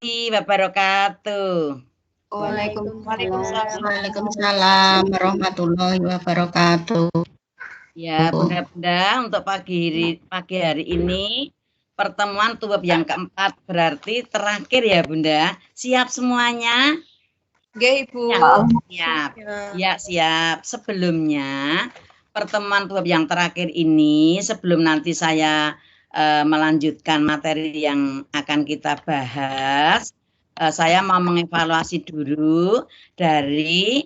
wabarakatuh. Waalaikumsalam. Waalaikumsalam warahmatullahi wabarakatuh. Ya, Bunda-Bunda, untuk pagi hari ini pertemuan tubuh yang keempat berarti terakhir ya Bunda. Siap semuanya? Nggih, Ibu. Siap. Ya, siap. Sebelumnya pertemuan tubuh yang terakhir ini sebelum nanti saya melanjutkan materi yang akan kita bahas, saya mau mengevaluasi dulu dari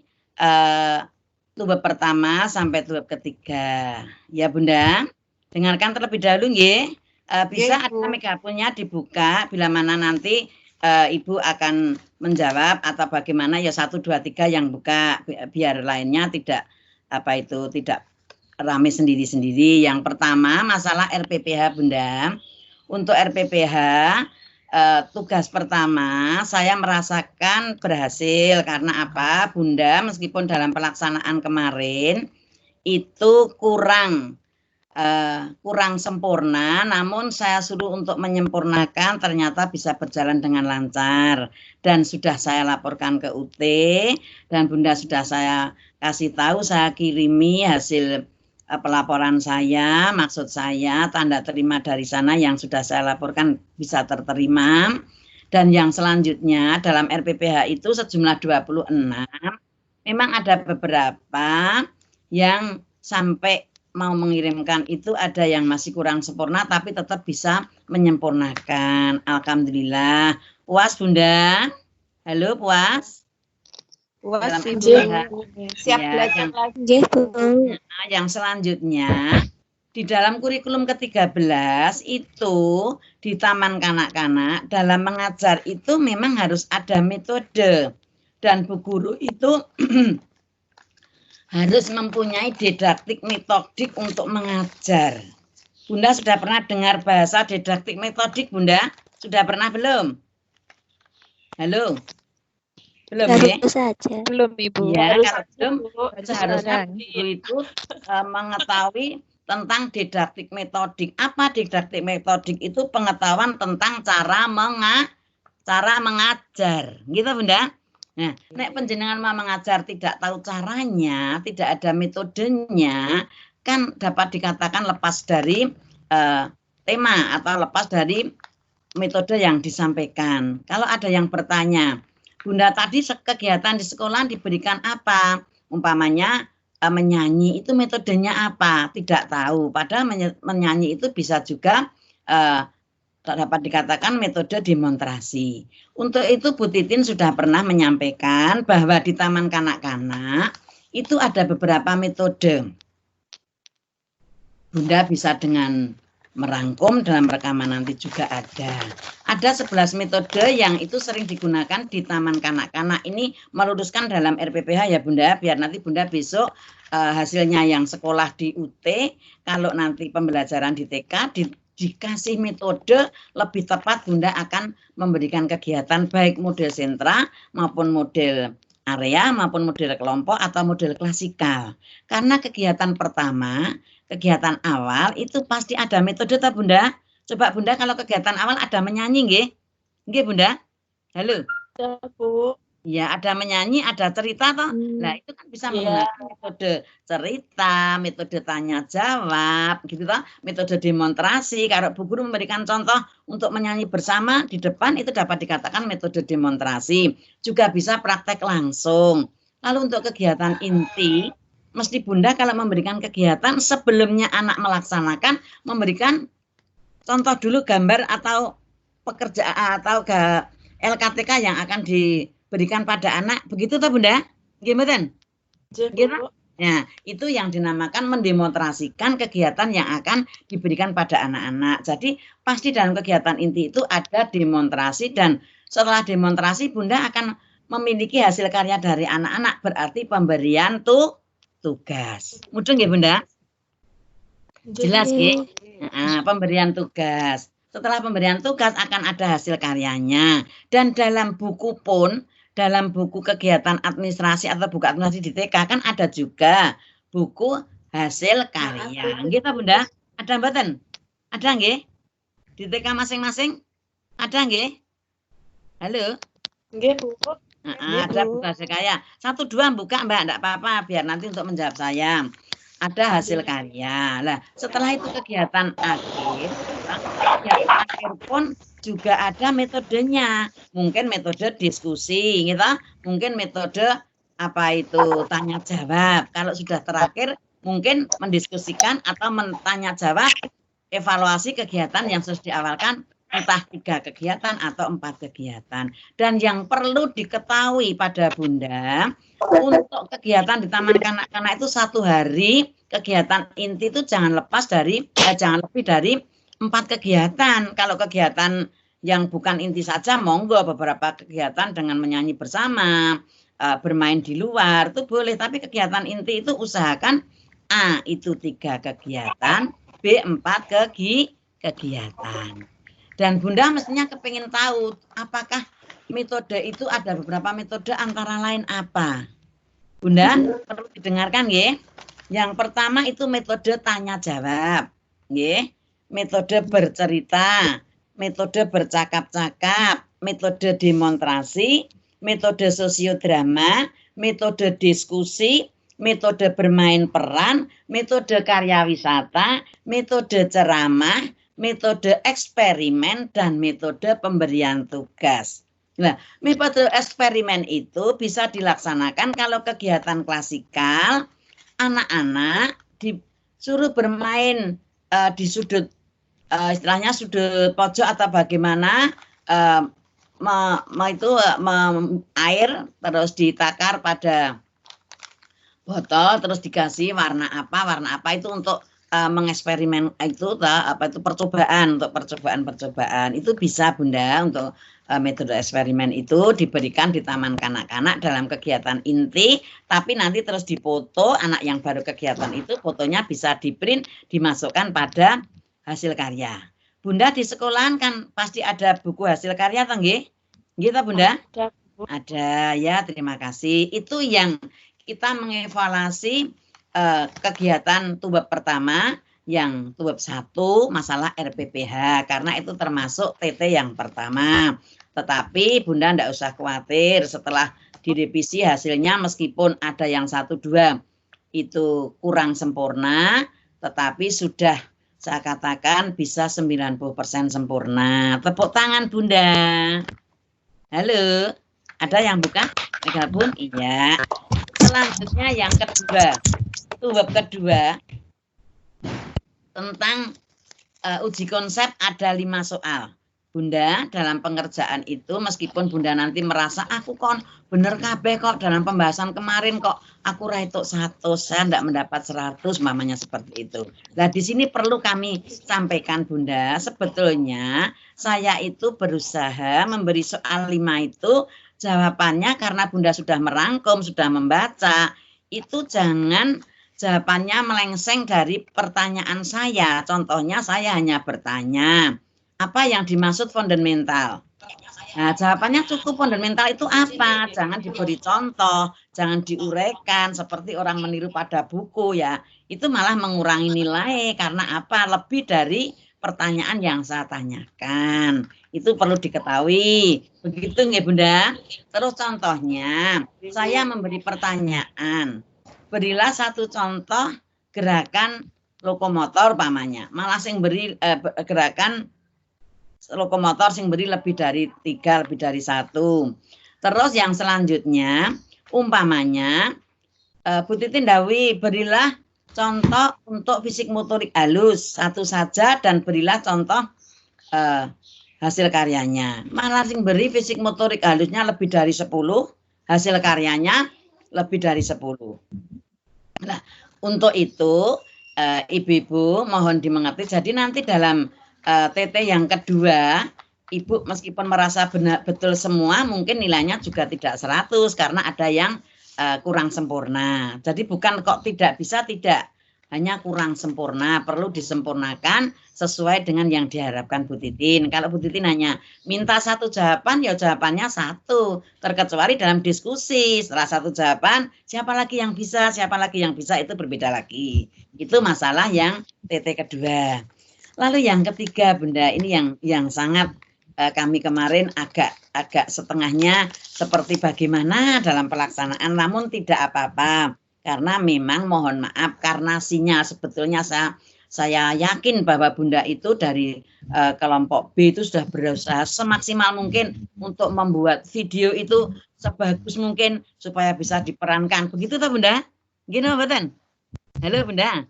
tubuh pertama sampai tubuh ketiga. Ya Bunda, dengarkan terlebih dahulu nggih. Bisa ada megafonnya dibuka bila mana nanti Ibu akan menjawab atau bagaimana ya 1, 2, 3 yang buka biar lainnya tidak tidak rame sendiri-sendiri. Yang pertama masalah RPPH Bunda. Untuk RPPH tugas pertama saya merasakan berhasil karena apa Bunda, meskipun dalam pelaksanaan kemarin itu kurang sempurna, namun saya suruh untuk menyempurnakan ternyata bisa berjalan dengan lancar dan sudah saya laporkan ke UT dan Bunda sudah saya kasih tahu, saya kirimi hasil pelaporan saya, maksud saya tanda terima dari sana yang sudah saya laporkan bisa terterima. Dan yang selanjutnya dalam RPPH itu sejumlah 26, memang ada beberapa yang sampai mau mengirimkan itu ada yang masih kurang sempurna tapi tetap bisa menyempurnakan. Alhamdulillah. Puas Bunda? Halo puas? Puas Ibu. Siap belajar lagi. Yang selanjutnya di dalam kurikulum ke-13 itu di Taman Kanak-Kanak dalam mengajar itu memang harus ada metode dan Bu Guru itu harus mempunyai didaktik metodik untuk mengajar. Bunda sudah pernah dengar bahasa didaktik metodik, Bunda? Sudah pernah belum? Halo? Belum ya? Belum, Ibu. Ya, kalau belum, seharusnya Guru itu mengetahui tentang didaktik metodik. Apa didaktik metodik? Itu pengetahuan tentang cara mengajar. Gitu, Bunda? Nah, nek penjenengan mau mengajar tidak tahu caranya, tidak ada metodenya, kan dapat dikatakan lepas dari tema atau lepas dari metode yang disampaikan. Kalau ada yang bertanya, Bunda tadi kegiatan di sekolah diberikan apa? Umpamanya menyanyi, itu metodenya apa? Tidak tahu. Padahal menyanyi itu bisa juga dapat dikatakan metode demonstrasi. Untuk itu Bu Titin sudah pernah menyampaikan bahwa di Taman Kanak-Kanak itu ada beberapa metode. Bunda bisa dengan merangkum dalam rekaman nanti juga ada. Ada 11 metode yang itu sering digunakan di Taman Kanak-Kanak. Ini meluruskan dalam RPPH ya Bunda, biar nanti Bunda besok hasilnya yang sekolah di UT, kalau nanti pembelajaran di TK dikasih metode lebih tepat Bunda akan memberikan kegiatan baik model sentra maupun model area maupun model kelompok atau model klasikal. Karena kegiatan pertama, kegiatan awal itu pasti ada metode tak Bunda? Coba Bunda kalau kegiatan awal ada menyanyi nggih? Nggih Bunda? Halo? Ya, Bu. Ya, ada menyanyi, ada cerita toh. Nah, itu kan bisa menggunakan metode cerita, metode tanya jawab, gitu toh, metode demonstrasi. Kalau Bu Guru memberikan contoh untuk menyanyi bersama di depan itu dapat dikatakan metode demonstrasi. Juga bisa praktek langsung. Lalu untuk kegiatan inti, mesti Bunda kalau memberikan kegiatan sebelumnya anak melaksanakan memberikan contoh dulu gambar atau pekerjaan atau LKTK yang akan diberikan pada anak, begitu toh Bunda? Gimana? Gitu? Nah, itu yang dinamakan mendemonstrasikan kegiatan yang akan diberikan pada anak-anak. Jadi, pasti dalam kegiatan inti itu ada demonstrasi dan setelah demonstrasi Bunda akan memiliki hasil karya dari anak-anak, berarti pemberian tugas. Mudeng nggih Bunda? Jelas nggih? Nah, pemberian tugas. Setelah pemberian tugas akan ada hasil karyanya. Dan dalam buku pun, dalam buku kegiatan administrasi atau buku administrasi di TK kan ada juga buku hasil karya. Gitu Bunda? Ada mboten? Ada nggih? Di TK masing-masing? Ada nggih? Halo? Nggih, Bu. Ada Bu hasil karya. 1, 2 buka Mbak, enggak apa-apa biar nanti untuk menjawab saya. Ada hasil karya. Nah, setelah itu kegiatan akhir, kegiatan akhir pun juga ada metodenya. Mungkin metode diskusi, gitu. Mungkin metode apa itu tanya jawab. Kalau sudah terakhir mungkin mendiskusikan atau bertanya jawab evaluasi kegiatan yang sudah diawalkan, entah 3 kegiatan atau 4 kegiatan. Dan yang perlu diketahui pada Bunda, untuk kegiatan di Taman Kanak-kanak itu 1 hari kegiatan inti itu jangan lebih dari 4 kegiatan. Kalau kegiatan yang bukan inti saja, monggo beberapa kegiatan dengan menyanyi bersama, bermain di luar itu boleh. Tapi kegiatan inti itu usahakan A itu 3 kegiatan, B 4 kegiatan. Dan Bunda mestinya kepingin tahu apakah metode itu ada beberapa metode antara lain apa. Bunda perlu didengarkan ya. Yang pertama itu metode tanya jawab, ya. Metode bercerita, metode bercakap-cakap, metode demonstrasi, metode sosiodrama, metode diskusi, metode bermain peran, metode karya wisata, metode ceramah, metode eksperimen, dan metode pemberian tugas. Nah, metode eksperimen itu bisa dilaksanakan kalau kegiatan klasikal, anak-anak disuruh bermain di sudut, istilahnya sudut pojok atau bagaimana, air terus ditakar pada botol, terus dikasih warna apa itu untuk mengeksperimen itu percobaan, untuk percobaan itu bisa Bunda. Untuk metode eksperimen itu diberikan di Taman Kanak-kanak dalam kegiatan inti, tapi nanti terus difoto. Anak yang baru kegiatan itu fotonya bisa di-print, dimasukkan pada hasil karya. Bunda di sekolahan kan pasti ada buku hasil karya toh nggih? Nggih toh Bunda? Ada ya, terima kasih. Itu yang kita mengevaluasi kegiatan tumbab pertama, yang tumbab 1 masalah RPPH, karena itu termasuk TT yang pertama. Tetapi Bunda tidak usah khawatir, setelah direvisi hasilnya meskipun ada yang 1, 2 itu kurang sempurna, tetapi sudah saya katakan bisa 90% sempurna. Tepuk tangan Bunda. Halo, ada yang buka? Gabung? Iya. Selanjutnya yang kedua, tumbab kedua tentang uji konsep ada 5 soal. Bunda dalam pengerjaan itu meskipun Bunda nanti merasa aku kon bener kabeh kok dalam pembahasan kemarin kok aku raituk 100, saya tidak mendapat 100 mamanya seperti itu. Nah di sini perlu kami sampaikan Bunda, sebetulnya saya itu berusaha memberi soal 5 itu jawabannya karena Bunda sudah merangkum, sudah membaca, itu jangan jawabannya melengseng dari pertanyaan saya. Contohnya saya hanya bertanya, apa yang dimaksud fundamental? Nah, jawabannya cukup fundamental itu apa? Jangan diberi contoh, jangan diuraikan seperti orang meniru pada buku ya. Itu malah mengurangi nilai karena apa? Lebih dari pertanyaan yang saya tanyakan. Itu perlu diketahui. Begitu nggih Bunda? Terus contohnya, saya memberi pertanyaan. Berilah 1 contoh gerakan lokomotor pamannya. Malah sing beri gerakan lokomotor sing beri lebih dari 3, lebih dari 1. Terus yang selanjutnya umpamanya Bu Titin Dawi berilah contoh untuk fisik motorik halus 1 saja dan berilah contoh hasil karyanya. Malah sing beri fisik motorik halusnya lebih dari 10, hasil karyanya lebih dari 10. Nah, untuk itu ibu-ibu mohon dimengerti. Jadi nanti dalam TT yang kedua, Ibu meskipun merasa benar betul semua, mungkin nilainya juga tidak 100 karena ada yang kurang sempurna. Jadi bukan kok tidak bisa, tidak. Hanya kurang sempurna, perlu disempurnakan sesuai dengan yang diharapkan Bu Titin. Kalau Bu Titin hanya minta 1 jawaban, ya jawabannya 1. Terkecuali dalam diskusi, setelah 1 jawaban, siapa lagi yang bisa, itu berbeda lagi. Itu masalah yang TT kedua. Lalu yang ketiga Bunda, ini yang sangat kami kemarin agak setengahnya seperti bagaimana dalam pelaksanaan, namun tidak apa-apa. Karena memang mohon maaf karena sinyal sebetulnya saya yakin bahwa Bunda itu dari kelompok B itu sudah berusaha semaksimal mungkin untuk membuat video itu sebagus mungkin supaya bisa diperankan. Begitu toh Bunda? Gini Mbak? Halo Bunda.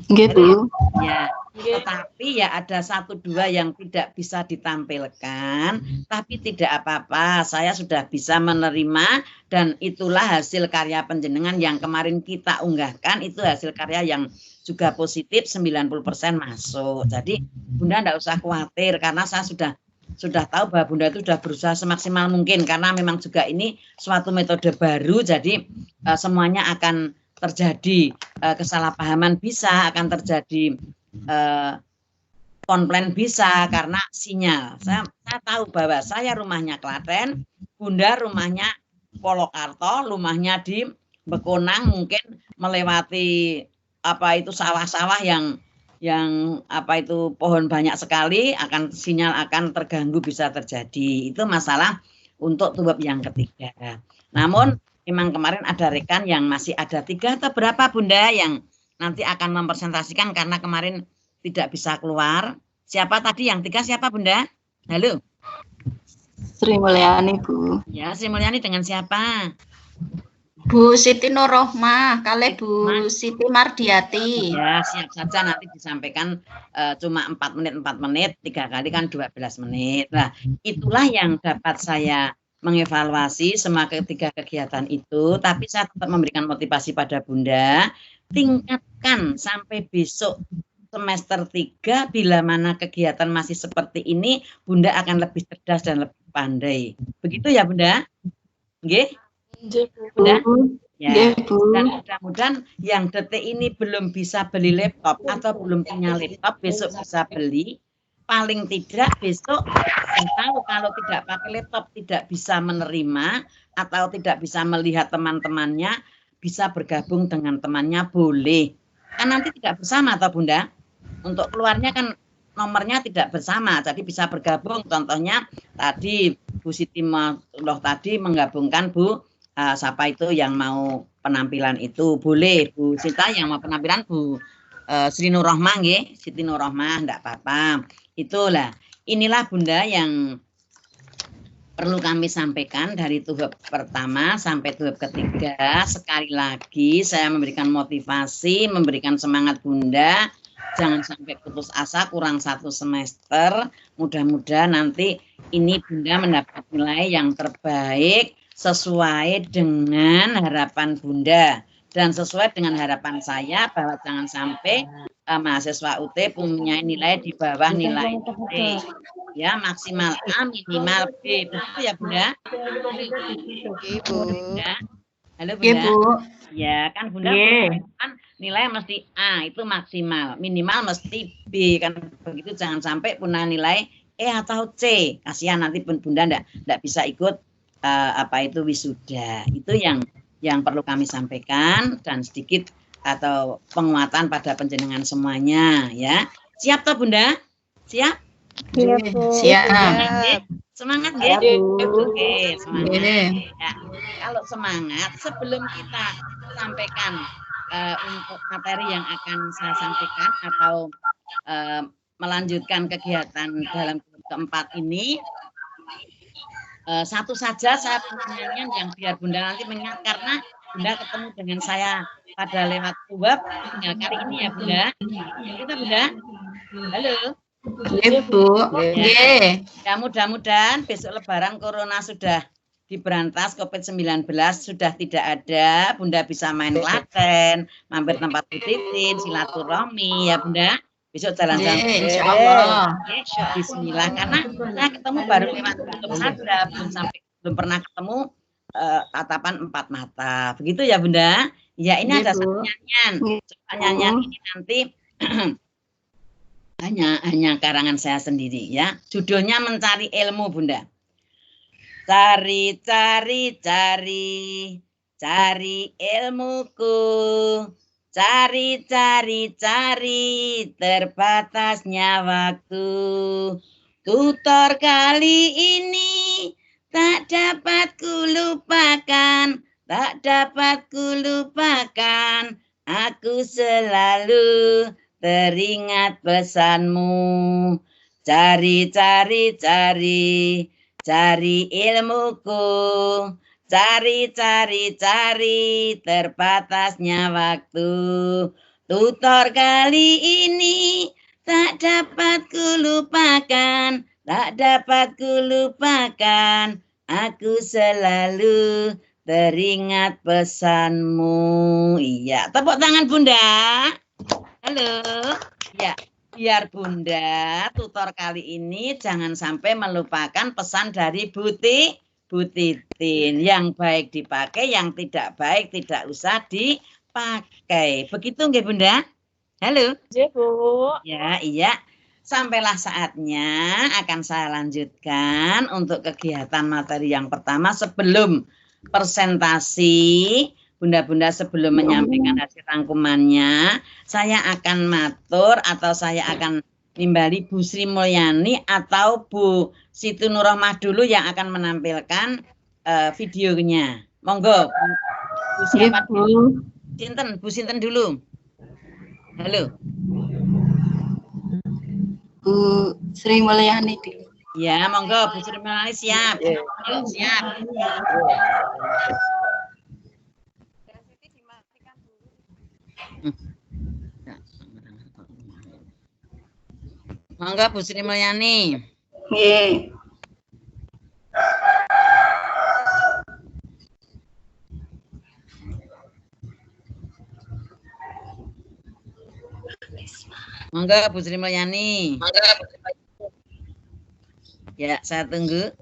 Gitu. Ya, tetapi ya ada 1-2 yang tidak bisa ditampilkan, tapi tidak apa-apa, saya sudah bisa menerima dan itulah hasil karya panjenengan yang kemarin kita unggahkan, itu hasil karya yang juga positif 90% masuk. Jadi Bunda enggak usah khawatir karena saya sudah tahu bahwa Bunda itu sudah berusaha semaksimal mungkin karena memang juga ini suatu metode baru, jadi semuanya akan terjadi kesalahpahaman bisa, akan terjadi komplain bisa karena sinyal. Saya tahu bahwa saya rumahnya Klaten, Bunda rumahnya Polokarto, rumahnya di Bekonang, mungkin melewati apa itu sawah-sawah yang apa itu pohon banyak sekali, akan sinyal akan terganggu bisa terjadi. Itu masalah untuk tubuh yang ketiga. Namun memang kemarin ada rekan yang masih ada 3 atau berapa Bunda yang nanti akan mempresentasikan karena kemarin tidak bisa keluar. Siapa tadi yang 3 siapa Bunda? Halo. Sri Mulyani Bu. Ya, Sri Mulyani dengan siapa? Bu Siti Nurrohmah, kali Bu Siti Mardiati. Ya, siap saja nanti disampaikan cuma 4 menit, 3 kali kan 12 menit. Nah, itulah yang dapat saya mengevaluasi semua ketiga kegiatan itu, tapi saya tetap memberikan motivasi pada Bunda, tingkatkan sampai besok semester 3, bila mana kegiatan masih seperti ini, Bunda akan lebih cerdas dan lebih pandai. Begitu ya Bunda? Nggih? Bunda? Ya, dan mudah-mudahan yang detik ini belum bisa beli laptop atau belum punya laptop, besok bisa beli. Paling tidak besok tahu kalau tidak pakai laptop tidak bisa menerima atau tidak bisa melihat teman-temannya, bisa bergabung dengan temannya boleh. Kan nanti tidak bersama atau Bunda? Untuk keluarnya kan nomornya tidak bersama, jadi bisa bergabung. Contohnya tadi Bu Siti Loh tadi menggabungkan Bu siapa itu yang mau penampilan itu boleh. Bu Sita yang mau penampilan Bu Sri Nurrohmah nggih, Siti Nurrohmah enggak apa-apa. Itulah, inilah Bunda yang perlu kami sampaikan dari tuhap pertama sampai tuhap ketiga. Sekali lagi saya memberikan motivasi, memberikan semangat Bunda. Jangan sampai putus asa kurang 1 semester. Mudah-mudahan nanti ini Bunda mendapat nilai yang terbaik sesuai dengan harapan Bunda. Dan sesuai dengan harapan saya bahwa jangan sampai mahasiswa UT punya nilai di bawah nilai UT. Ya, maksimal A, minimal B. Begitu ya Bunda? Ibu. Bunda. Halo Bunda. Bu. Ya, kan Bunda kan nilai mesti A, itu maksimal. Minimal mesti B. Kan begitu, jangan sampai punya nilai E atau C. Kasihan nanti Bunda enggak bisa ikut apa itu wisuda. Itu yang perlu kami sampaikan dan sedikit atau penguatan pada panjenengan semuanya ya. Siap toh Bunda? Siap? Siap Bu. Siap. Semangat ya? Oke, semangat. Ya. Kalau semangat sebelum kita sampaikan untuk materi yang akan saya sampaikan atau melanjutkan kegiatan dalam keempat ini, satu saja saya penyanyian yang biar Bunda nanti mengingat karena Bunda ketemu dengan saya pada lewat web ya, kali ini ya Bunda. Kita Bunda. Halo. Ibu. Ya, mudah-mudahan besok Lebaran Corona sudah diberantas, COVID-19 sudah tidak ada, Bunda bisa main Klaten, mampir tempat Bu Titin, silaturahmi ya Bunda. Besok jalan-jalan. Insyaallah. Bismillah, karena saya ketemu baru lewat YouTube saja, belum pernah ketemu tatapan 4 mata. Begitu ya Bunda? Ya, ini ada satu nyanyian. Nyanyian ini nanti hanya karangan saya sendiri ya. Judulnya Mencari Ilmu Bunda. Cari ilmuku. Cari terbatasnya waktu. Tutor kali ini tak dapat kulupakan, tak dapat kulupakan. Aku selalu teringat pesanmu. Cari, cari, cari, cari ilmuku. Cari, cari, cari, terbatasnya waktu. Tutor kali ini tak dapat kulupakan, tak dapat kulupakan. Aku selalu teringat pesanmu. Iya, tepuk tangan Bunda. Halo. Ya, biar Bunda tutor kali ini jangan sampai melupakan pesan dari Bu Titin. Yang baik dipakai, yang tidak baik tidak usah dipakai. Begitu nggih Bunda? Halo. Iya, Bu. Ya, iya. Sampailah saatnya akan saya lanjutkan untuk kegiatan materi yang pertama sebelum presentasi. Bunda-bunda sebelum menyampaikan hasil rangkumannya, saya akan matur atau saya akan nimbali Bu Sri Mulyani atau Bu Siti Nurrohmah dulu yang akan menampilkan videonya. Monggo. Bu siapa dulu? Bu Sinten dulu. Halo. Bu Sri Mulyani dulu. Ya, monggo Bu Sri Mulyani siap. Ayo, siap. Monggo Bu Sri Mulyani. Nggih. Monggo Bu Sri Mulyani. Ya, saya tunggu.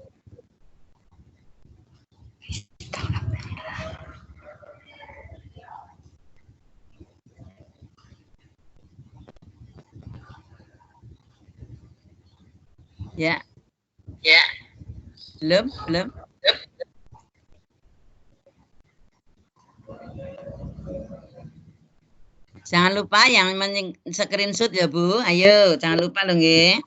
Ya. Ya. Belum. Jangan lupa yang screenshot ya Bu. Ayo, jangan lupa loh nggih.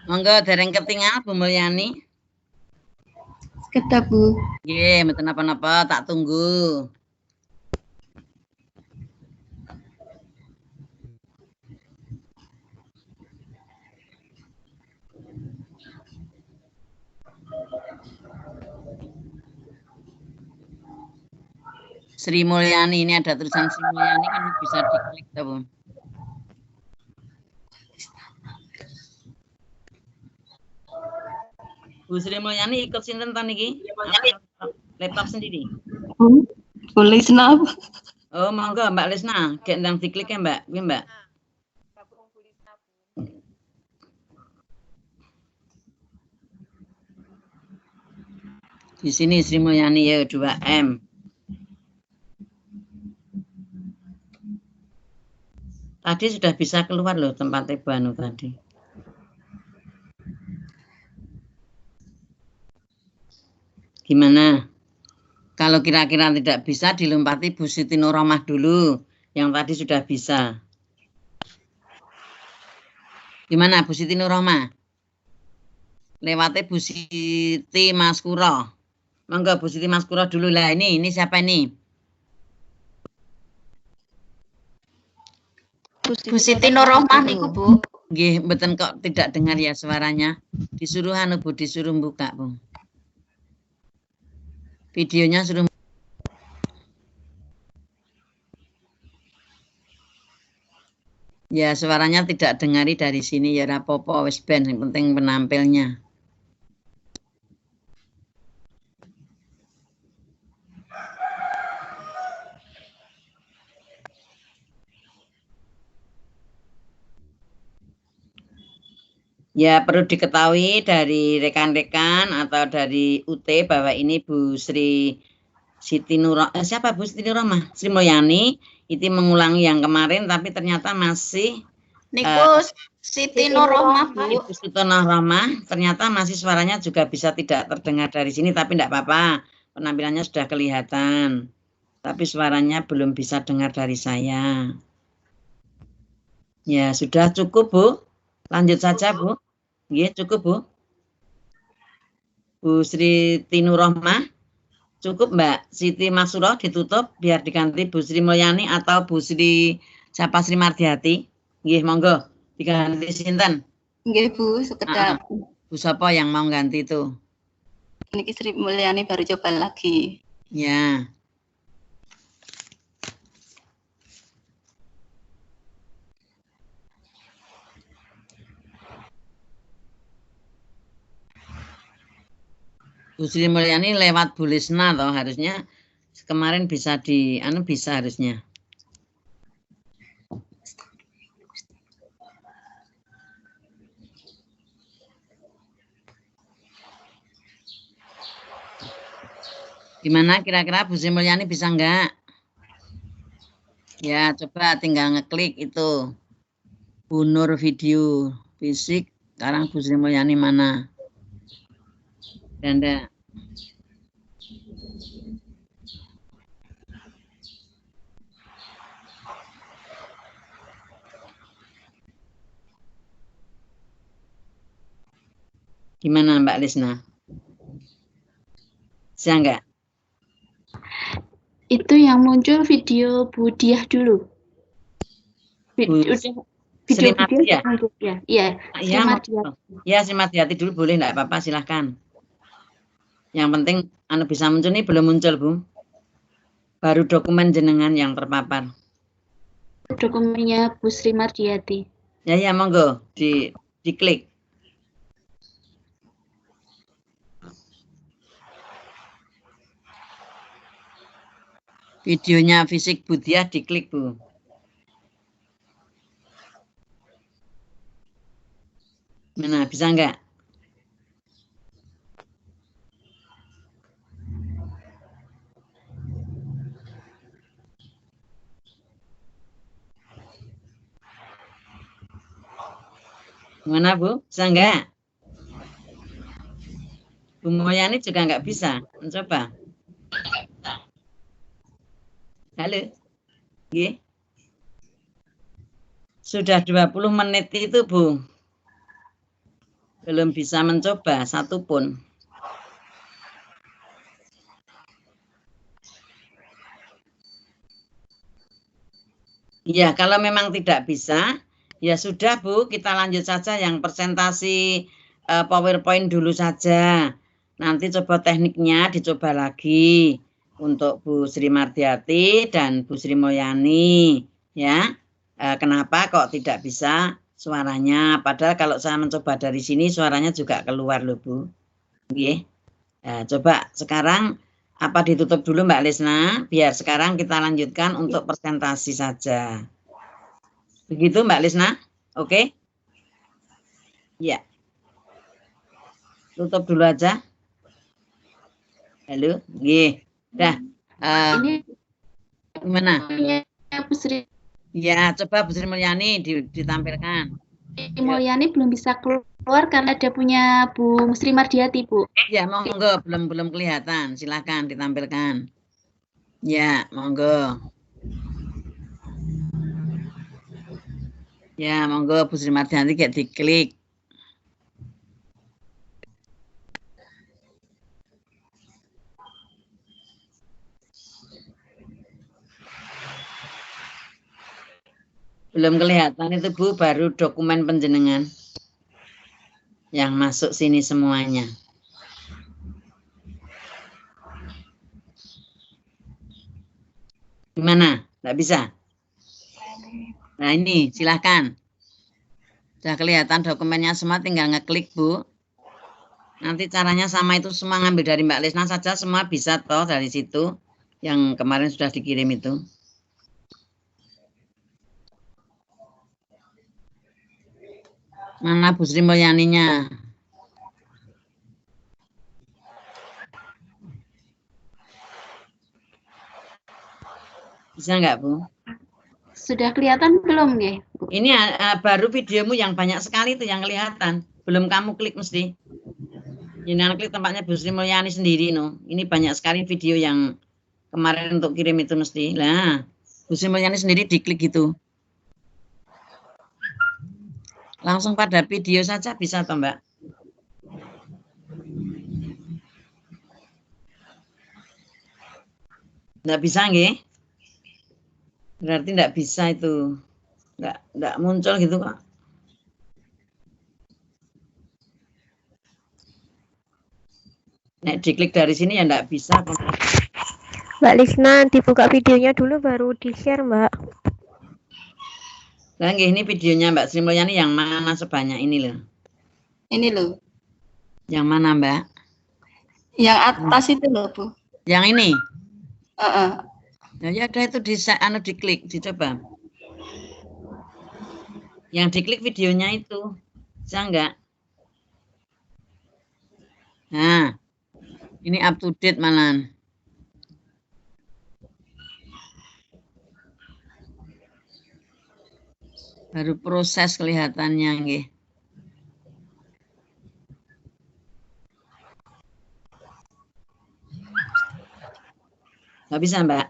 Monggo dereng ketinggal Bu Mulyani. Kedah Bu. Nggih, mboten napa-napa, tak tunggu. Sri Mulyani, ini ada tulisan Sri Mulyani kan bisa diklik tuh, Bu. Bu Sri Mulyani ikut sinten ta niki? Laptop sendiri. Bu Lisna. Oh, monggo Mbak Lisna, gek ndang diklik ya, Mbak. Kuwi, Mbak. Di sini Sri Mulyani ya 2M. Tadi sudah bisa keluar loh tempatnya Bu Anu tadi. Gimana? Kalau kira-kira tidak bisa dilompati Bu Siti Nurrohmah dulu. Yang tadi sudah bisa. Gimana Bu Siti Nurrohmah? Lewatnya Bu Siti Maskuro. Monggo Bu Siti Maskuro dulu lah. Ini siapa ini? Bu Siti Nurrohmah niku Bu. Nggih, mboten kok tidak dengar ya suaranya. Disuruh anu Bu, disuruh buka Bu. Videonya suruh. Ya, suaranya tidak dengari dari sini ya rapopo wis ben, yang penting penampilnya. Ya, perlu diketahui dari rekan-rekan atau dari UT bahwa ini Bu Sri Siti Nurrohmah, siapa Bu Siti Nurrohmah? Sri Mulyani, itu mengulangi yang kemarin tapi ternyata masih Niku Siti Nurrohmah, Bu. Ibu Siti Nurrohmah, ternyata masih suaranya juga bisa tidak terdengar dari sini, tapi tidak apa-apa. Penampilannya sudah kelihatan. Tapi suaranya belum bisa dengar dari saya. Ya, sudah cukup, Bu. Lanjut saja, Bu. Ya, cukup, Bu. Bu Siti Nurrohmah. Cukup, Mbak Siti Maksuroh ditutup biar diganti Bu Sri Mulyani atau Bu Sri siapa Sri Mardiati. Nggih, monggo diganti sinten? Nggih, Bu, sekedap. Bu sapa yang mau ganti itu? Niki Sri Mulyani baru coba lagi. Ya. Bu Sri Mulyani lewat Bu Lisna toh harusnya kemarin bisa bisa harusnya. Gimana kira-kira Bu Sri Mulyani bisa enggak? Ya, coba tinggal ngeklik itu. Bu Nur video fisik, sekarang Bu Sri Mulyani mana? Ganda. Gimana Mbak Lisna? Bisa enggak? Itu yang muncul video Bu Diah dulu. Video Sri Mardiati ya? Iya, Sri Mardiati. Ya, Sri Mardiati dulu boleh enggak apa-apa, silahkan. Yang penting bisa muncul nih, belum muncul, Bu. Baru dokumen jenengan yang terpapar. Dokumennya Bu Sri Mardiati. Ya, monggo diklik. Videonya fisik Bu Diah diklik, Bu. Mana, bisa enggak? Gimana, Bu? Bisa enggak? Bu Mulyani juga enggak bisa. Mencoba. Halo. Nggih. Sudah 20 menit itu, Bu. Belum bisa mencoba satupun. Ya, kalau memang tidak bisa, ya sudah, Bu, kita lanjut saja yang presentasi PowerPoint dulu saja. Nanti coba tekniknya dicoba lagi untuk Bu Sri Mardiati dan Bu Sri Mulyani, ya. Kenapa kok tidak bisa suaranya? Padahal kalau saya mencoba dari sini suaranya juga keluar loh, Bu. Oke. Coba sekarang apa ditutup dulu Mbak Lisna, biar sekarang kita lanjutkan untuk presentasi saja. Begitu Mbak Lisna? Oke? Ya. Tutup dulu aja. Halo? Nggih. Dah. Ini gimana? Bu Sri. Ya, coba Bu Sri Mulyani ditampilkan. Mulyani belum bisa keluar karena ada punya Bu Sri Mardiati, Bu. Ya, monggo, belum kelihatan. Silakan ditampilkan. Ya, monggo. Ya, monggo Bu Sri Mardiati kayak diklik. Belum kelihatan itu, Bu, baru dokumen penjenengan yang masuk sini semuanya. Gimana? Nggak bisa? Nah, ini silahkan. Sudah kelihatan dokumennya semua, tinggal ngeklik, Bu. Nanti caranya sama itu, semua ngambil dari Mbak Lisna saja, semua bisa toh dari situ yang kemarin sudah dikirim itu. Mana Bu Sri Mulyaninya? Bisa nggak, Bu? Sudah kelihatan belum nggih? Ini baru videomu yang banyak sekali itu yang kelihatan. Belum kamu klik mesti. Jangan klik tempatnya Bu Sri Mulyani sendiri no. Ini banyak sekali video yang kemarin untuk kirim itu mesti. Nah, Bu Sri Mulyani sendiri diklik gitu. Langsung pada video saja bisa toh, Mbak? Nggak bisa nggih? Berarti nggak bisa itu. Nggak muncul gitu kok. Nek diklik dari sini ya nggak bisa. Mbak Lisna, dibuka videonya dulu baru di-share, Mbak. Nah, ini videonya Mbak Sri Mulyani yang mana sebanyak ini loh? Ini loh. Yang mana, Mbak? Yang atas itu loh, Bu. Yang ini? Nah, ya ada itu diklik, dicoba. Yang diklik videonya itu. Bisa enggak? Nah, ini up to date malan. Baru proses kelihatannya nggih. Nggak bisa, Mbak.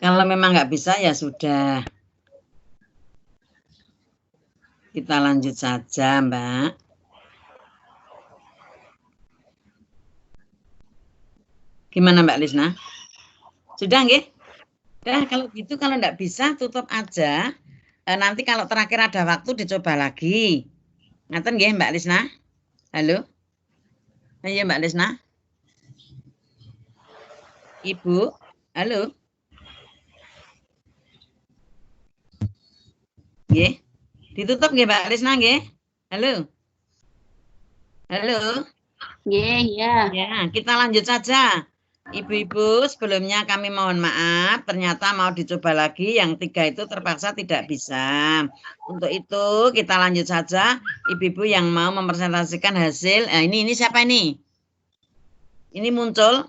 Kalau memang nggak bisa ya sudah. Kita lanjut saja, Mbak. Gimana Mbak Lisna? Sudah nggih? Nah, kalau gitu kalau nggak bisa tutup aja. Nanti kalau terakhir ada waktu dicoba lagi. Ngaten nggih Mbak Lisna? Halo? Ayo Mbak Lisna? Ibu? Halo? Nggih? Ditutup nggih Mbak Lisna nggih? Halo? Halo? Nggih, ya. Ya, kita lanjut saja. Ibu-ibu, sebelumnya kami mohon maaf, ternyata mau dicoba lagi, yang 3 itu terpaksa tidak bisa. Untuk itu kita lanjut saja, ibu-ibu yang mau mempresentasikan hasil. Nah, ini siapa ini? Ini muncul?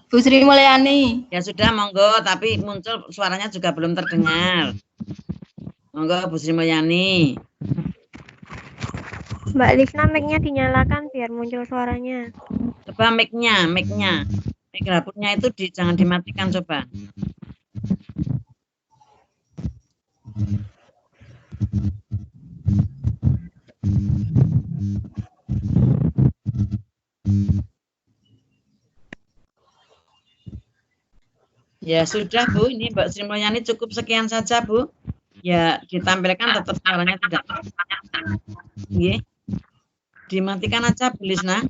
Bu Sri Mulyani. Ya sudah, monggo, tapi muncul suaranya juga belum terdengar. Monggo Bu Sri Mulyani. Mbak Lisna, mic-nya dinyalakan biar muncul suaranya. Coba mic-nya. Mikrofon-nya itu jangan dimatikan coba. Ya sudah Bu, ini Mbak Sri Mulyani cukup sekian saja Bu. Ya ditampilkan tetap suaranya tidak. Nggih. Dimatikan aja Bu Lisna.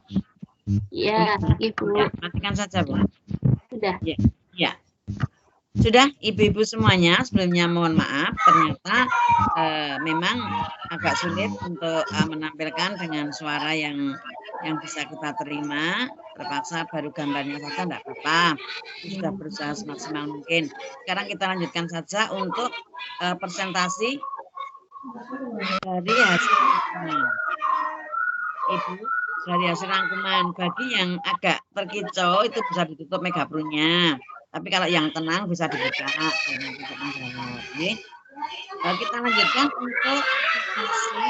Iya, Ibu. Ya, matikan saja Bu. Sudah. Ya. Sudah ibu-ibu semuanya, sebelumnya mohon maaf, ternyata memang agak sulit untuk menampilkan dengan suara yang bisa kita terima. Terpaksa baru gambarnya saja enggak apa-apa. Sudah berusaha semaksimal mungkin. Sekarang kita lanjutkan saja untuk presentasi dari hasil rangkuman. Ibu, dari hasil rangkuman, bagi yang agak terkicau itu bisa ditutup megapronya. Tapi kalau yang tenang bisa dibuka. Kita lanjutkan untuk presentasi.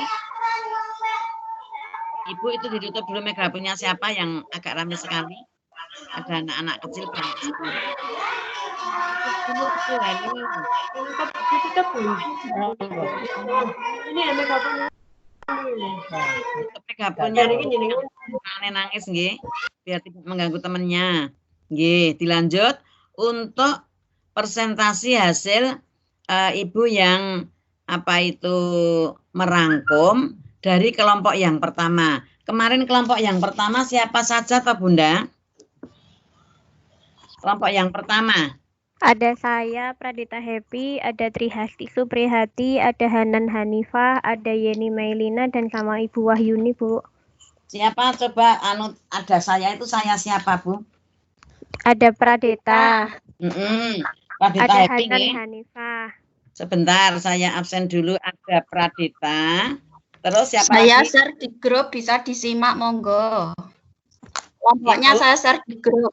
Ibu itu ditutup dulu megapronya siapa yang agak ramai sekali? Ada anak-anak kecil banyak sekali. Ini megafonnya. Megafonnya nangis nggih, biar tidak mengganggu temannya. Nggih, dilanjut untuk presentasi hasil ibu yang merangkum dari kelompok yang pertama. Kemarin kelompok yang pertama siapa saja toh Bunda? Kelompok yang pertama. Ada saya, Pradita Happy, ada Trihasti Suprihati, ada Hanan Hanifah, ada Yeni Mailina, dan sama Ibu Wahyuni, Bu. Siapa coba ada saya itu saya siapa, Bu? Ada Pradita. Pradita ada Happy Hanan nih. Hanifah. Sebentar, saya absen dulu. Ada Pradita. Terus siapa Saya lagi? share di grup, bisa disimak, monggo. Kelompoknya Ibu. saya share di grup.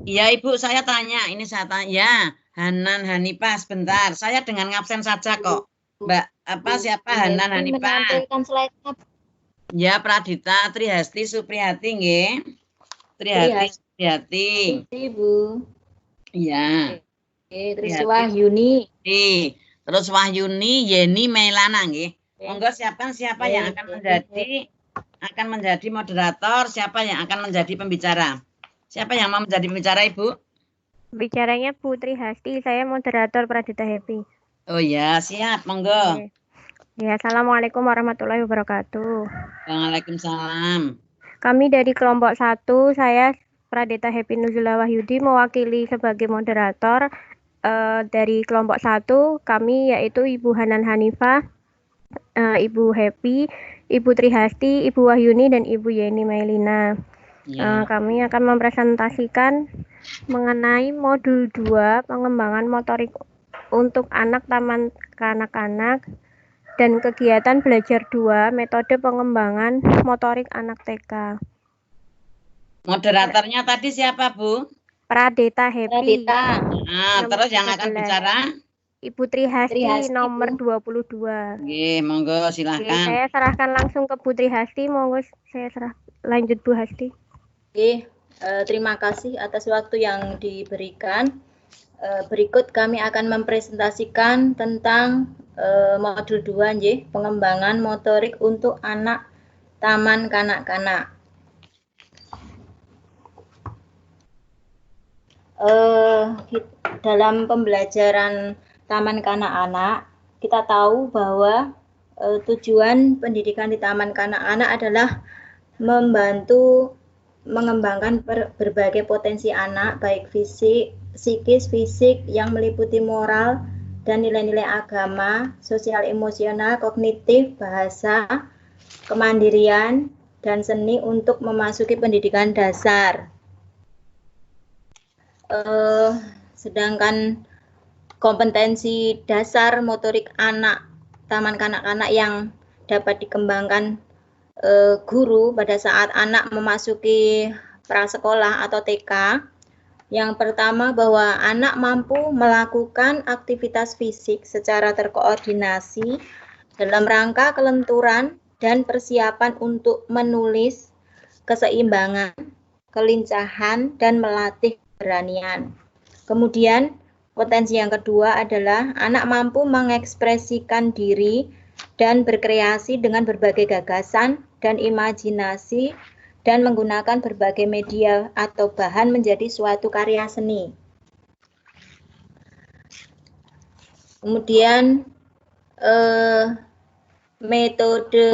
Iya Ibu, saya tanya, ini saya tanya, ya, Hanan Hanifah, sebentar, saya dengan ngabsen saja kok. Mbak, siapa Hanan Hanifah? Menampilkan slide-nya. Ya, Pradita, Trihasti, Supriyati, nggih. Trihasti, Supriyati. Ibu. Iya. Terus Trihati, Wahyuni. Terus Wahyuni, Yeni, Mailana, nggih. Monggo siapa yang akan menjadi moderator, siapa yang akan menjadi pembicara? Siapa yang mau menjadi pembicara, Ibu? Bicaranya Putri Hasti, saya moderator Pradita Happy. Oh ya, siap, monggo. Ya, Assalamualaikum warahmatullahi wabarakatuh. Waalaikumsalam. Kami dari kelompok 1, saya Pradita Happy Nuzula Wahyudi mewakili sebagai moderator dari kelompok 1, kami yaitu Ibu Hanan Hanifah, Ibu Happy, Ibu Trihasti, Ibu Wahyuni, dan Ibu Yeni Mailina. Ya. Kami akan mempresentasikan mengenai modul 2 pengembangan motorik untuk anak taman kanak-kanak dan kegiatan belajar 2 metode pengembangan motorik anak TK. Moderatornya tadi siapa, Bu? Pradita Happy. Nah, terus yang akan bicara? Ibu Trihasti nomor 22. Oke, monggo silahkan. Saya serahkan langsung ke Bu Trihasti, monggo saya lanjut Bu Hasti. Oke, terima kasih atas waktu yang diberikan. Berikut kami akan mempresentasikan tentang modul 2 nggih, pengembangan motorik untuk anak taman kanak-kanak. Dalam pembelajaran taman kanak-kanak, kita tahu bahwa tujuan pendidikan di taman kanak-kanak adalah membantu mengembangkan berbagai potensi anak, baik fisik, psikis, fisik yang meliputi moral dan nilai-nilai agama, sosial, emosional, kognitif, bahasa, kemandirian, dan seni untuk memasuki pendidikan dasar. Sedangkan kompetensi dasar motorik anak taman kanak-kanak yang dapat dikembangkan guru pada saat anak memasuki prasekolah atau TK. Yang pertama, bahwa anak mampu melakukan aktivitas fisik secara terkoordinasi dalam rangka kelenturan dan persiapan untuk menulis, keseimbangan, kelincahan, dan melatih keberanian. Kemudian, potensi yang kedua adalah anak mampu mengekspresikan diri dan berkreasi dengan berbagai gagasan dan imajinasi dan menggunakan berbagai media atau bahan menjadi suatu karya seni. Kemudian metode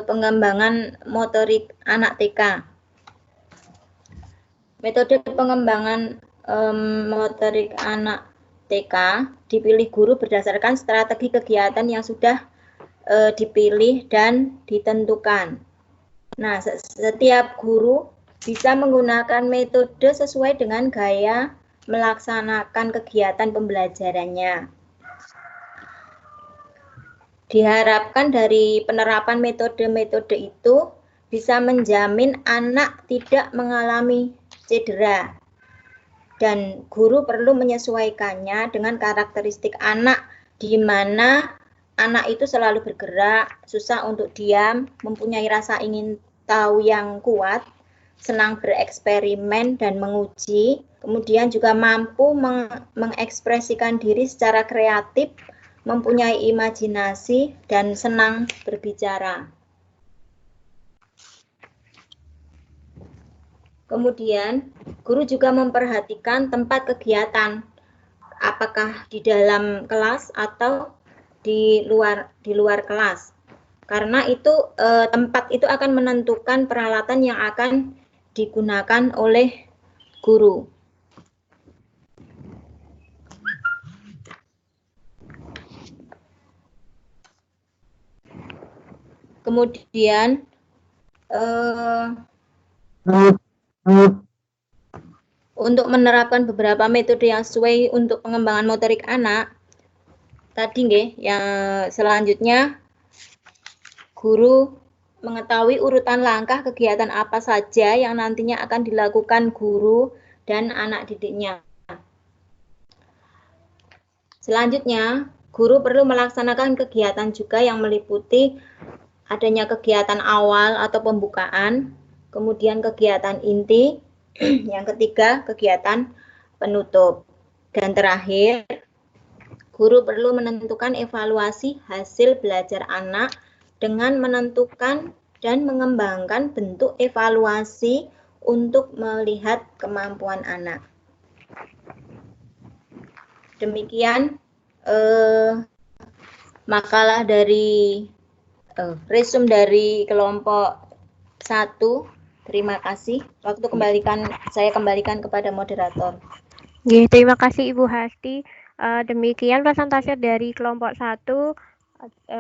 pengembangan motorik anak TK. Metode pengembangan motorik anak TK dipilih guru berdasarkan strategi kegiatan yang sudah dipilih dan ditentukan. Nah, setiap guru bisa menggunakan metode sesuai dengan gaya melaksanakan kegiatan pembelajarannya. Diharapkan dari penerapan metode-metode itu bisa menjamin anak tidak mengalami cedera. Dan guru perlu menyesuaikannya dengan karakteristik anak, di mana anak itu selalu bergerak, susah untuk diam, mempunyai rasa ingin tahu yang kuat, senang bereksperimen dan menguji, kemudian juga mampu mengekspresikan diri secara kreatif, mempunyai imajinasi, dan senang berbicara. Kemudian, guru juga memperhatikan tempat kegiatan, apakah di dalam kelas atau di luar kelas. Karena itu tempat itu akan menentukan peralatan yang akan digunakan oleh guru. Kemudian untuk menerapkan beberapa metode yang sesuai untuk pengembangan motorik anak, tadi nggih, yang selanjutnya guru mengetahui urutan langkah kegiatan apa saja yang nantinya akan dilakukan guru dan anak didiknya. Selanjutnya, guru perlu melaksanakan kegiatan juga yang meliputi adanya kegiatan awal atau pembukaan, kemudian kegiatan inti, yang ketiga kegiatan penutup. Dan terakhir, guru perlu menentukan evaluasi hasil belajar anak dengan menentukan dan mengembangkan bentuk evaluasi untuk melihat kemampuan anak. Demikian makalah dari resume dari kelompok 1. Terima kasih. Waktu saya kembalikan kepada moderator. Terima kasih Ibu Hasti. Demikian presentasi dari kelompok 1.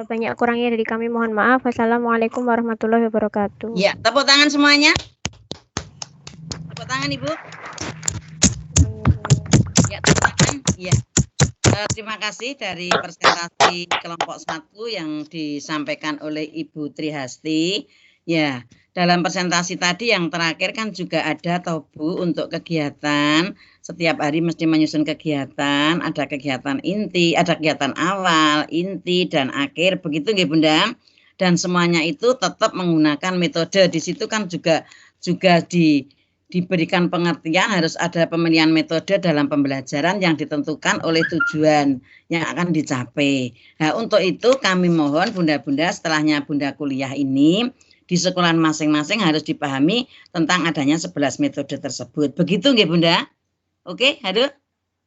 Banyak kurangnya dari kami mohon maaf. Wassalamualaikum warahmatullahi wabarakatuh. Ya, tepuk tangan semuanya. Tepuk tangan Ibu. Ya, tepuk tangan. Ya. Terima kasih dari presentasi kelompok 1 yang disampaikan oleh Ibu Trihasti. Ya, dalam presentasi tadi yang terakhir kan juga ada toh Bu untuk kegiatan. Setiap hari mesti menyusun kegiatan, ada kegiatan inti, ada kegiatan awal, inti, dan akhir. Begitu nggih Bunda? Dan semuanya itu tetap menggunakan metode. Di situ kan juga diberikan pengertian harus ada pemilihan metode dalam pembelajaran yang ditentukan oleh tujuan yang akan dicapai. Nah, untuk itu kami mohon Bunda-Bunda setelahnya Bunda kuliah ini, di sekolah masing-masing harus dipahami tentang adanya 11 metode tersebut. Begitu nggih Bunda? Oke, halo?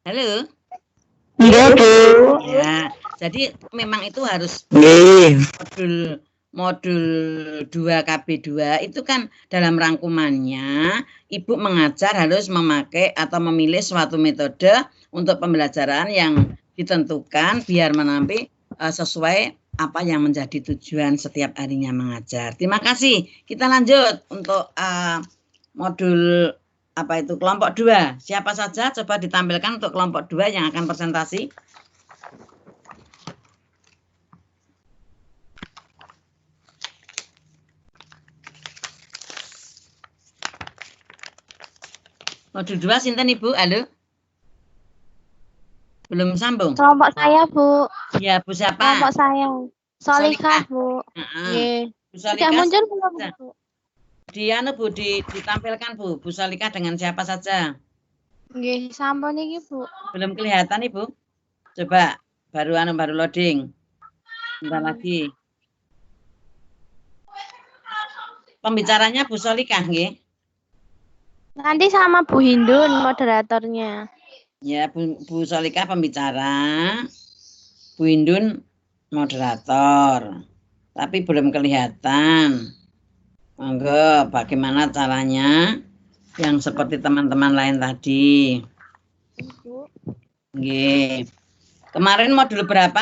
Halo? Iya, Bu. Ya, jadi memang itu harus modul 2 KB2 itu kan dalam rangkumannya Ibu mengajar harus memakai atau memilih suatu metode untuk pembelajaran yang ditentukan biar menampil sesuai apa yang menjadi tujuan setiap harinya mengajar. Terima kasih. Kita lanjut untuk modul kelompok 2. Siapa saja coba ditampilkan untuk kelompok 2 yang akan presentasi. Modul 2 sinten Ibu? Halo? Belum sambung. Kelompok saya, Bu. Ya, Bu siapa? Kelompok saya. Solika, Bu. Nggih. Bu Sudah muncul belum, Bu? Bu ditampilkan Bu. Bu Solika dengan siapa saja? Nggih, sampun iki, Bu. Belum kelihatan Ibu. Coba baru loading. Bentar lagi. Pembicaranya Bu Solika nggih. Nanti sama Bu Hindun moderatornya. Ya, Bu Solika pembicara, Bu Hindun moderator, tapi belum kelihatan. Monggo, bagaimana caranya yang seperti teman-teman lain tadi? Nggih. Kemarin modul berapa?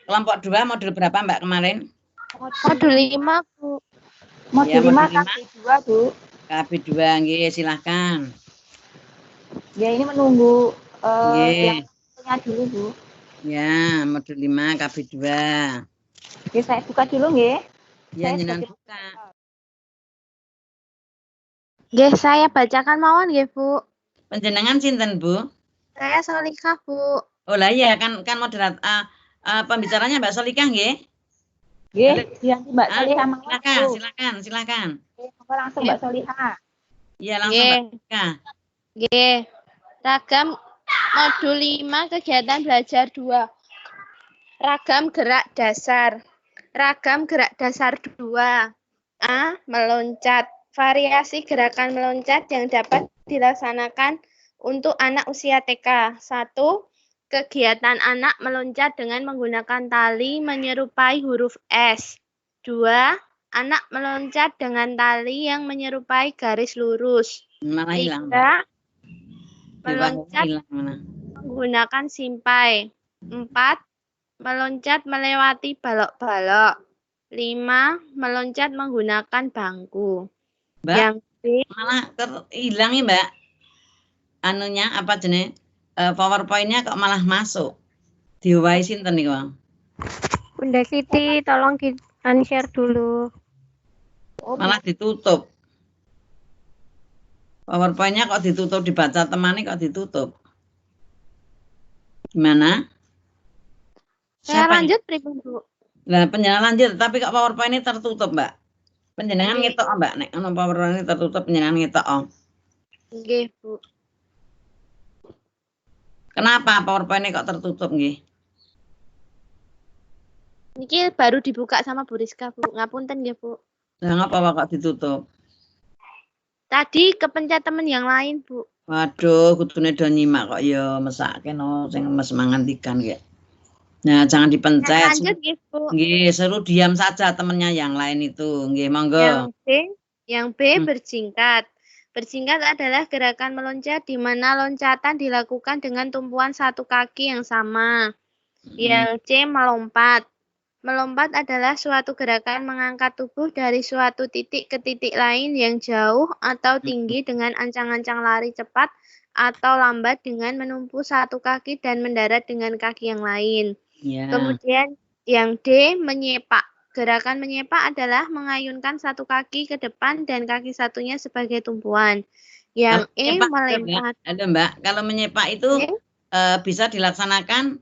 Kelompok 2 modul berapa Mbak kemarin? Modul 5, Bu. Modul 5 KB2, Bu. KB2, nggih, silahkan. Ya, ini menunggu Nggih. yang punya dulu, Bu. Ya, modul 5 KB2. Oke, saya buka dulu, nggih. Ya, jenengan buka. Nggih, saya bacakan mawon nggih, Bu. Panjenengan sinten, Bu? Saya Solika, Bu. Oh lah ya, kan moderator pembicaranya Mbak Solika nggih? Nggih, diganti Mbak Solihah mawon, Bu. Silakan. Oke, langsung Mbak Solihah. Iya, langsung Mbak Solika. Nggih. Ragam modul 5 kegiatan belajar 2. Ragam gerak dasar. Ragam gerak dasar 2. A. Meloncat. Variasi gerakan meloncat yang dapat dilaksanakan untuk anak usia TK. 1. Kegiatan anak meloncat dengan menggunakan tali menyerupai huruf S. 2. Anak meloncat dengan tali yang menyerupai garis lurus. Malah hilang. 3. Meloncat menggunakan simpai. 4. Meloncat melewati balok-balok. 5. Meloncat menggunakan bangku. Mbak, Yang B. malah hilang ya Mbak. Anunya apa jenis? PowerPoint-nya kok malah masuk. Diwai sinten niku? Bunda Siti, tolong Unshare dulu. Malah ditutup. PowerPoint-nya kok ditutup, dibaca temannya kok ditutup. Gimana? Saya Siapa lanjut pripun, Bu? Nah, penjelasan lanjut, tapi kok PowerPoint ini tertutup, Mbak. Penjenengan Nggih. ngetok, Mbak. Nek ono PowerPoint ini tertutup, penjenengan ngetok. Nggih, Bu. Kenapa PowerPoint ini kok tertutup, nggih? Niki baru dibuka sama Bu Rizka, Bu. Ngapunten nggih, Bu. Lah ngapa kok ditutup? Tadi kepencet temen yang lain, Bu. Waduh, kudune do nyimak kok ya mesake no sing mes mangantikan nggih. Nah, jangan dipencet. Lanjut nggih, Bu. Nggih, suruh diam saja temennya yang lain itu. Nggih, monggo. Yang B berjingkat. Berjingkat adalah gerakan meloncat di mana loncatan dilakukan dengan tumpuan satu kaki yang sama. Yang C melompat. Melompat adalah suatu gerakan mengangkat tubuh dari suatu titik ke titik lain yang jauh atau tinggi dengan ancang-ancang lari cepat atau lambat dengan menumpu satu kaki dan mendarat dengan kaki yang lain. Ya. Kemudian yang D menyepak. Gerakan menyepak adalah mengayunkan satu kaki ke depan dan kaki satunya sebagai tumpuan. Yang E melempar. Ada Mbak, kalau menyepak itu bisa dilaksanakan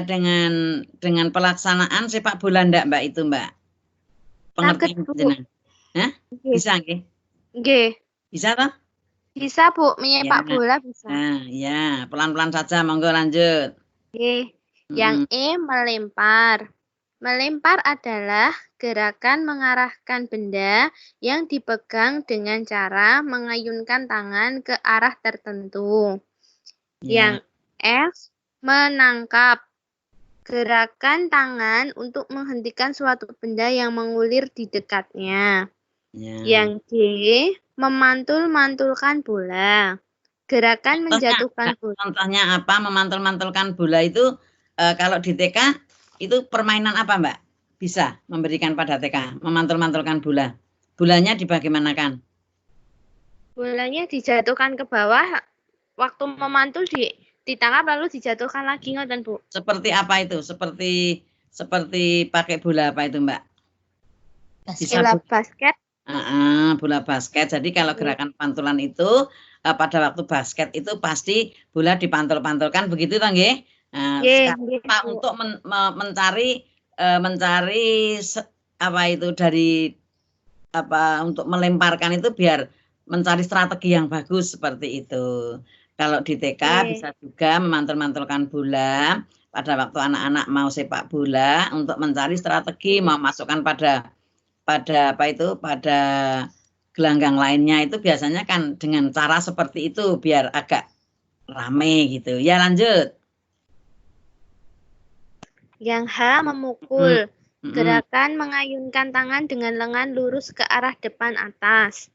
dengan pelaksanaan sepak bola ndak Mbak itu Mbak? Pengertian jenengan. Hah? Bisa nggih? Nggih. Bisa toh? Bisa Bu, menyepak bola bisa. Nah, ya, pelan-pelan saja, monggo lanjut. Oke. Yang E melempar. Melempar adalah gerakan mengarahkan benda yang dipegang dengan cara mengayunkan tangan ke arah tertentu. Yang F menangkap. Gerakan tangan untuk menghentikan suatu benda yang mengulir di dekatnya. Yang G memantul-mantulkan bola. Gerakan menjatuhkan bola. Contohnya apa? Memantul-mantulkan bola itu kalau di TK itu permainan apa Mbak? Bisa memberikan pada TK, memantul-mantulkan bola. Bolanya dibagaimanakan? Bolanya dijatuhkan ke bawah, waktu memantul ditangkap lalu dijatuhkan lagi, ngoten Bu. Seperti apa itu? Seperti pakai bola apa itu Mbak? Bola basket. Bola basket. Jadi kalau gerakan pantulan itu pada waktu basket itu pasti bola dipantul-pantulkan begitu toh nggih? Sekarang untuk mencari apa itu dari apa untuk melemparkan itu biar mencari strategi yang bagus seperti itu. Kalau di TK bisa juga memantul-mantulkan bola pada waktu anak-anak mau sepak bola untuk mencari strategi mau masukkan pada apa itu pada gelanggang lainnya itu biasanya kan dengan cara seperti itu biar agak rame gitu. Ya lanjut. Yang H memukul. Gerakan mengayunkan tangan dengan lengan lurus ke arah depan atas.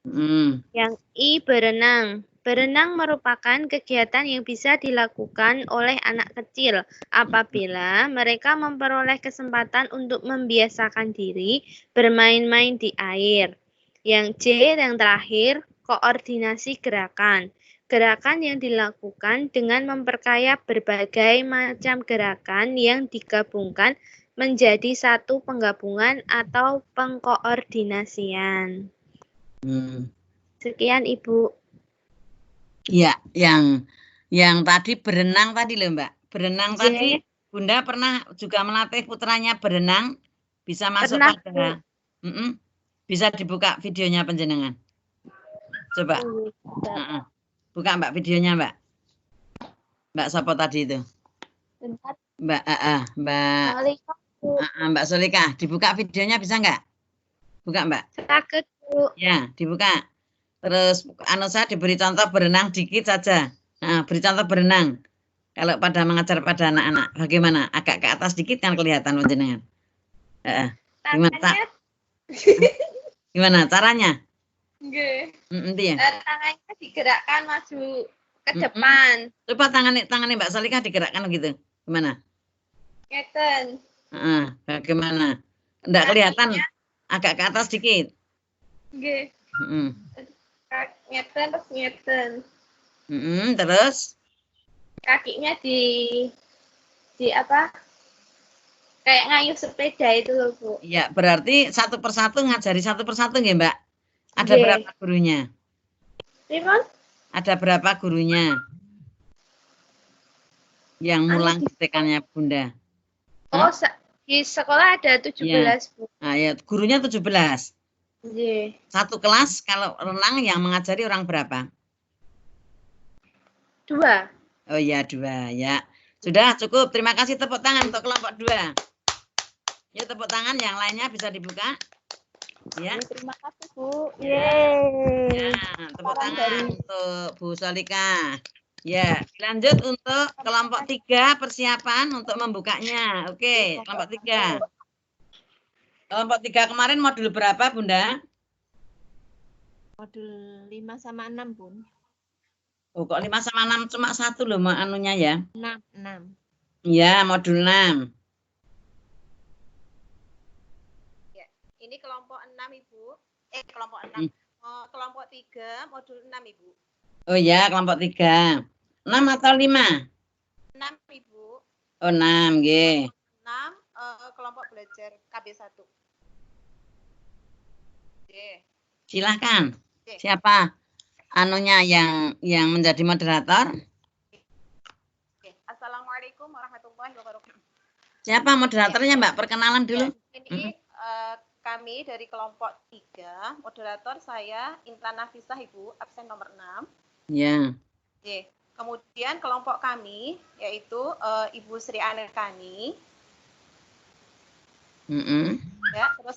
Yang I berenang. Berenang merupakan kegiatan yang bisa dilakukan oleh anak kecil apabila mereka memperoleh kesempatan untuk membiasakan diri bermain-main di air. Yang J yang terakhir, koordinasi gerakan. Gerakan yang dilakukan dengan memperkaya berbagai macam gerakan yang digabungkan menjadi satu penggabungan atau pengkoordinasian. Sekian Ibu. Ya, yang tadi berenang tadi loh Mbak. Berenang tadi Bunda pernah juga melatih putranya berenang. Bisa masuk pada. Bisa dibuka videonya panjenengan. Coba. Buka Mbak videonya Mbak. Mbak siapa tadi itu? Mbak Solika. Dibuka videonya bisa nggak? Buka Mbak. Takut Bu. Ya, dibuka. Terus saya diberi contoh berenang dikit saja. Beri contoh berenang. Kalau pada mengajar pada anak-anak, bagaimana? Agak ke atas dikit kan kelihatan panjenengan. Gimana caranya? Tangannya digerakkan maju ke depan. Coba tangannya Mbak Solika digerakkan gitu. Gimana? Ngeten. Bagaimana? Enggak kelihatan. Agak ke atas dikit. Nggih. Ngeten terus ngeten. Terus kakinya di apa? Kayak ngayuh sepeda itu loh, Bu. Iya, berarti satu persatu ngajari satu persatu nggih, Mbak? Ada Nggih. berapa gurunya? Pripun? Ada berapa gurunya? Yang mulang ketikannya Bunda. Oh, di sekolah ada 17, Bu. Nah, ya, gurunya 17. Nggih. Satu kelas kalau renang yang mengajari orang berapa? 2. Oh iya, 2 ya. Sudah cukup. Terima kasih, tepuk tangan untuk kelompok 2. Yuk tepuk tangan, yang lainnya bisa dibuka. Ya. Terima kasih, Bu. Yeay. Ya, tepuk tangan untuk Bu Solika. Ya, lanjut untuk kelompok 3 persiapan untuk membukanya. Oke, kelompok 3. Kelompok 3 kemarin modul berapa, Bunda? Modul 5 sama 6, Bun. Oh, kok 5 sama 6 cuma 1 loh anunya ya? 6. Iya, modul 6. Ya, ini kelompok 6, Ibu. Kelompok 6. Kelompok 3, modul 6, Ibu. Oh iya, kelompok 3. 6 atau 5? 6, Ibu. Oh, 6, nggih. 6, kelompok belajar KB1. Oke. Silahkan. Siapa anunya yang menjadi moderator? Oke. Assalamualaikum warahmatullahi wabarakatuh. Siapa moderatornya, Mbak? Perkenalan dulu. Ini kami dari kelompok 3, moderator saya Intan Nafisah, Ibu, absen nomor 6. Ya. Oke. Kemudian kelompok kami yaitu Ibu Sri Anekani, ya, terus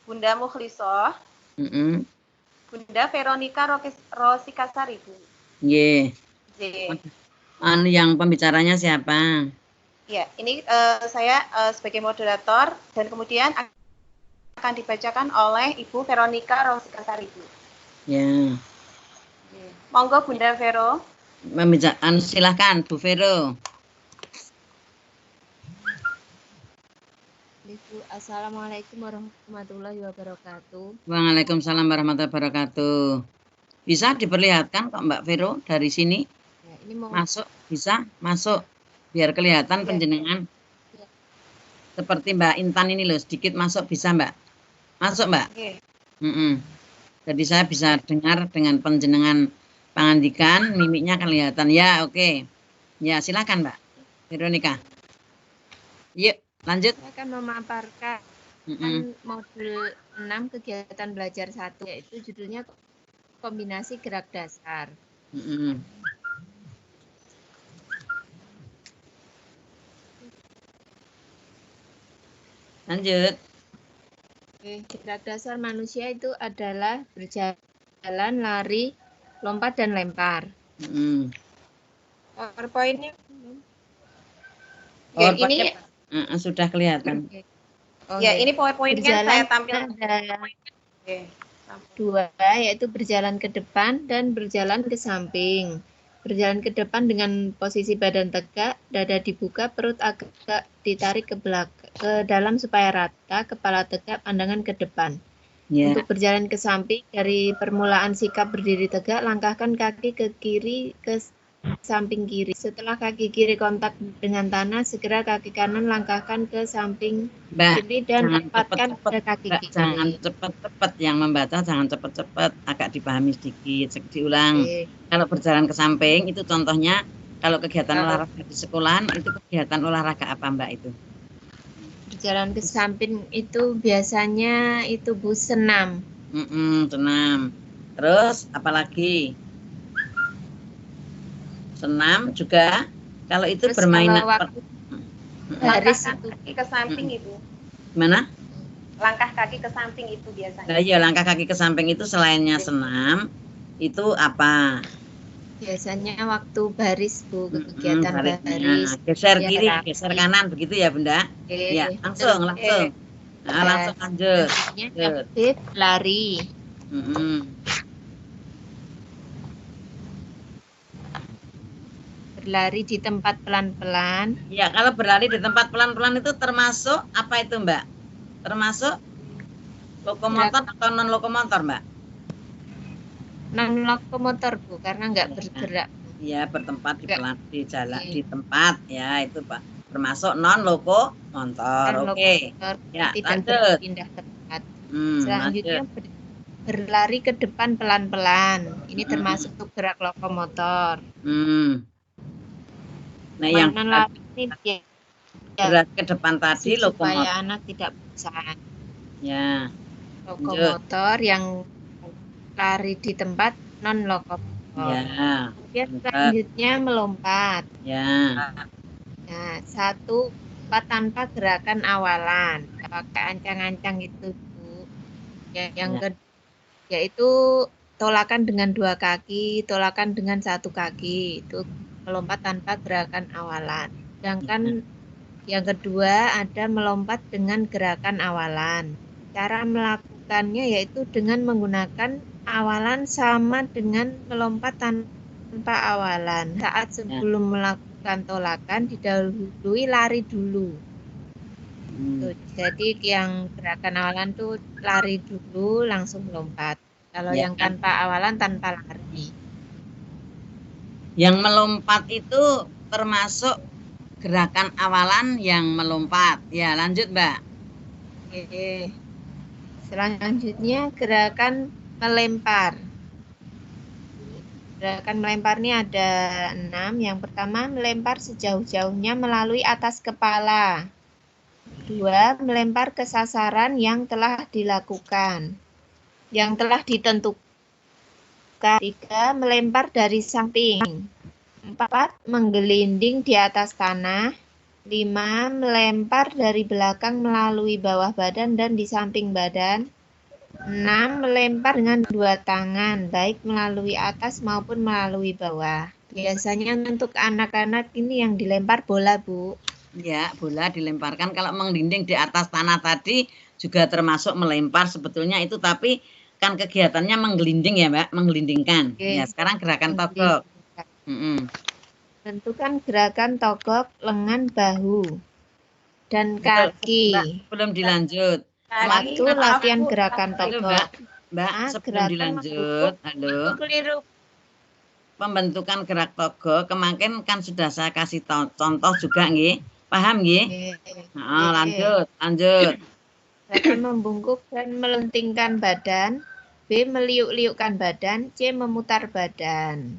Bunda Mukhlisoh, Bunda Veronica Rosikasari, Bu. Nggih. Anu yang pembicaranya siapa? Ya, ini saya sebagai moderator dan kemudian akan dibacakan oleh Ibu Veronica Rosikasari, Bu. Ya. Monggo Bunda Vero. Silahkan Bu Vero. Assalamualaikum warahmatullahi wabarakatuh. Waalaikumsalam warahmatullahi wabarakatuh. Bisa diperlihatkan kok Mbak Vero dari sini? Ya, ini mau masuk, bisa masuk biar kelihatan penjenengan. Ya. Seperti Mbak Intan ini loh, sedikit masuk bisa Mbak? Masuk Mbak? Oke. Jadi saya bisa dengar dengan penjenengan pangandikan, mimiknya kelihatan. Ya, oke. Ya, silakan Mbak Veronica. Yuk, lanjut. saya akan memaparkan modul 6 kegiatan belajar 1, yaitu judulnya kombinasi gerak dasar. Lanjut. Gerak dasar manusia itu adalah berjalan, lari, lompat, dan lempar. PowerPoint-nya. Ya, ini sudah kelihatan. ya, ini PowerPoint-nya saya tampilkan. Dua, yaitu berjalan ke depan dan berjalan ke samping. Berjalan ke depan dengan posisi badan tegak, dada dibuka, perut agak ditarik ke belakang, ke dalam supaya rata, kepala tegak, pandangan ke depan. Yeah. Untuk berjalan ke samping, dari permulaan sikap berdiri tegak, langkahkan kaki ke kiri, ke samping kiri. Setelah kaki kiri kontak dengan tanah, segera kaki kanan langkahkan ke samping kiri dan tempatkan pada kaki kiri. Jangan cepat-cepat, yang membaca jangan cepat-cepat, agak dipahami sedikit, diulang. Kalau berjalan ke samping itu contohnya kalau kegiatan olahraga di sekolahan itu kegiatan olahraga apa Mbak itu? Berjalan ke samping itu biasanya itu Bu senam. Senam. Terus apalagi? Senam juga. Kalau itu terus bermain baris kaki ke samping itu. Mana? Langkah kaki ke samping itu biasanya. Nah, iya, langkah kaki ke samping itu selainnya senam itu apa? Biasanya waktu baris Bu, kegiatan baris. Geser kiri, geser kanan begitu ya Bunda? Ya, langsung. Nah, langsung lanjut. Lari. Berlari di tempat pelan-pelan. Ya, kalau berlari di tempat pelan-pelan itu termasuk apa itu Mbak? Termasuk lokomotor atau non lokomotor Mbak? Non lokomotor Bu, karena nggak bergerak. Iya, bertempat di jalan di tempat ya itu Pak. Termasuk non lokomotor. Motor, oke. lokomotor Ya, tidak lanjut. berpindah tempat. Lanjut. Selanjutnya berlari ke depan pelan-pelan. Ini termasuk gerak lokomotor. Nah, yang Mana lari ini dia berat ke depan tadi supaya lokomotor. anak tidak bosan. Ya. Lokomotor yang lari di tempat non lokomotor. Ya. Kemudian selanjutnya melompat. Ya. Nah, 1 lompat tanpa gerakan awalan, pakai ancang-ancang itu, Bu. Yang kedua yaitu tolakan dengan 2 kaki, tolakan dengan 1 kaki, itu melompat tanpa gerakan awalan. Sedangkan yang kedua ada melompat dengan gerakan awalan. Cara melakukannya yaitu dengan menggunakan awalan sama dengan melompat tanpa awalan. Saat sebelum melakukan tolakan didahului lari dulu. Jadi yang gerakan awalan tuh lari dulu langsung lompat. Kalau yang tanpa awalan tanpa lari. Yang melompat itu termasuk gerakan awalan yang melompat. Ya, lanjut, Mbak. Oke. Selanjutnya gerakan melempar. Gerakan melempar ini ada 6. Yang pertama, melempar sejauh-jauhnya melalui atas kepala. 2. Melempar ke sasaran yang telah dilakukan, yang telah ditentukan. 3. Melempar dari samping. 4. Menggelinding di atas tanah. 5. Melempar dari belakang melalui bawah badan dan di samping badan. 6. Melempar dengan 2 tangan, baik melalui atas maupun melalui bawah. Biasanya untuk anak-anak ini yang dilempar bola, Bu. Ya, bola dilemparkan. Kalau menggelinding di atas tanah tadi juga termasuk melempar sebetulnya itu, tapi kan kegiatannya menggelinding ya, Mbak, menggelindingkan. Ya, sekarang gerakan togok. Tentukan gerakan togok lengan bahu dan kaki. Belum dilanjut. Itu latihan gerakan togok. Mbak, sebelum dilanjut, halo. Pembentukan gerak togok kemarin kan sudah saya kasih contoh juga, nggih. Paham nggih? Nah, lanjut. Gerakan membungkuk dan melentingkan badan. B. Meliuk-liukkan badan. C. Memutar badan.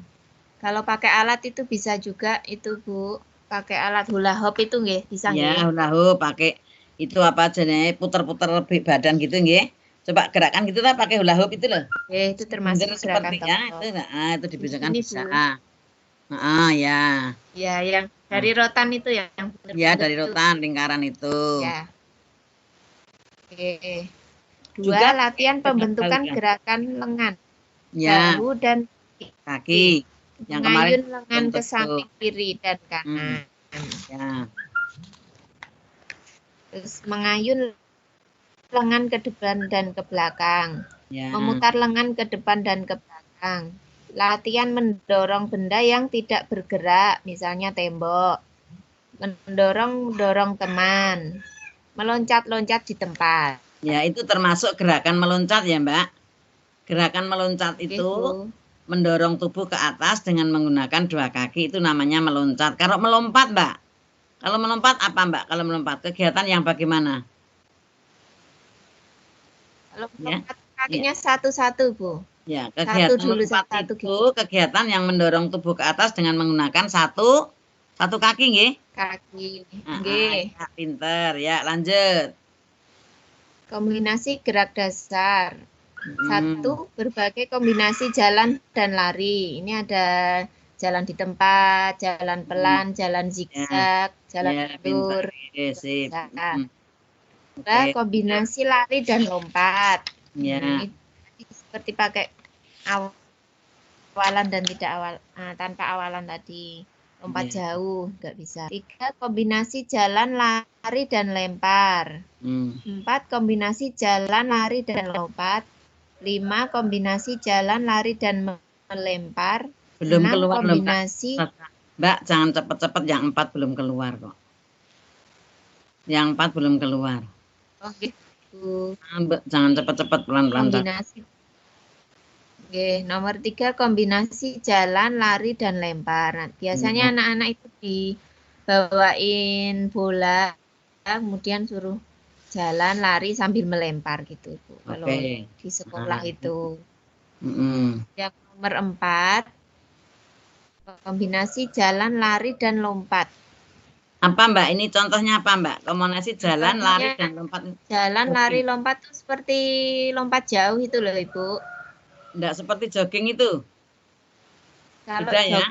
Kalau pakai alat itu bisa juga itu, Bu. Pakai alat hula hoop itu nggih, bisa nggih? Ya, hula hoop pakai itu apa jenis puter-puter badan gitu nggih. Coba gerakan gitu lah pakai hula hoop itu loh. Itu termasuk gerakan togok. Itu dibiasakan bisa. Ya. Ya, yang dari rotan itu ya, yang ya, dari rotan lingkaran itu. Ya. Oke. 2. Juga latihan pembentukan gerakan lengan, bahu dan kaki. Yang mengayun lengan ke samping kiri dan kanan. Ya. Terus mengayun lengan ke depan dan ke belakang. Ya. Memutar lengan ke depan dan ke belakang. Latihan mendorong benda yang tidak bergerak, misalnya tembok. Mendorong teman. Meloncat-loncat di tempat. Ya, itu termasuk gerakan meloncat ya, Mbak. Gerakan meloncat itu mendorong tubuh ke atas dengan menggunakan 2 kaki, itu namanya meloncat. Kalau melompat, Mbak. Kalau melompat apa, Mbak? Kalau melompat kegiatan yang bagaimana? Kalau melompat kakinya satu-satu, Bu. Ya, kegiatan melompat itu kegiatan yang mendorong tubuh ke atas dengan menggunakan satu kaki, nggih? Kaki. Nggih. Ya, pinter. Ya, lanjut. Kombinasi gerak dasar. 1. Berbagai kombinasi jalan dan lari. Ini ada jalan di tempat, jalan pelan, jalan zigzag, jalan mundur. Kombinasi lari dan lompat. Ya. Seperti pakai awalan dan tanpa awalan tadi. Lompat jauh, nggak bisa. 3. Kombinasi jalan, lari, dan lempar. 4. Kombinasi jalan, lari, dan lompat. 5. Kombinasi jalan, lari, dan melempar. Belum 6. keluar, kombinasi. Mbak, jangan cepet-cepet, yang 4 belum keluar kok. Yang 4 belum keluar. Oh gitu. Jangan cepet-cepet, pelan-pelan. Kombinasi. Oke, nomor 3 kombinasi jalan, lari, dan lempar. Nah, biasanya anak-anak itu dibawain bola kemudian suruh jalan, lari sambil melempar gitu, Bu. Kalau di sekolah itu. Yang nomor 4, kombinasi jalan, lari, dan lompat. Apa Mbak? Ini contohnya apa Mbak? Kombinasi jalan, lari, dan lompat. Jalan, lari, lompat itu seperti lompat jauh itu loh Ibu. Enggak seperti jogging itu? Kalau beda ya?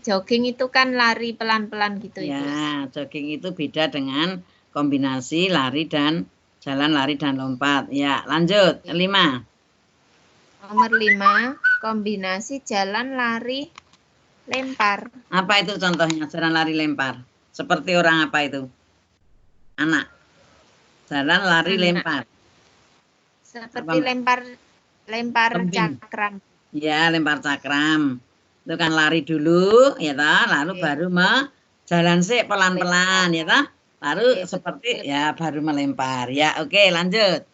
Jogging itu kan lari pelan-pelan gitu ya, Ibu. Jogging itu beda dengan kombinasi lari dan jalan, lari, dan lompat. Ya, lanjut. 5. Nomor 5, kombinasi jalan, lari, lempar. Apa itu contohnya jalan, lari, lempar? Seperti orang apa itu? Anak. Jalan, lari, lempar. Seperti lempar cakram. Ya, lempar cakram. Itu kan lari dulu, ya toh, lalu baru jalan sih pelan-pelan, ya toh. Lalu seperti ya baru melempar. Ya, oke, lanjut.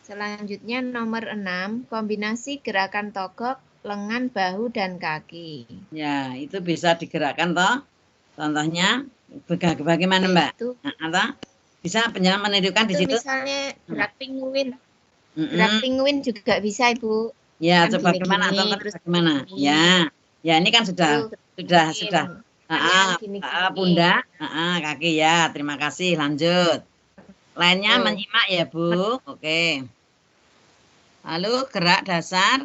Selanjutnya nomor 6, kombinasi gerakan togok, lengan, bahu, dan kaki. Ya, itu bisa digerakkan toh. Contohnya bagaimana Mbak? Atau bisa penjelasan menunjukkan di situ? Misalnya gerak pinguin. Gerak pinguin juga bisa Ibu. Ya, kan coba gimana? Contoh bagaimana? Ya, ya ini kan sudah. Pundak, kaki ya. Terima kasih. Lanjut. Lainnya menyimak ya Bu. Oke. Lalu gerak dasar.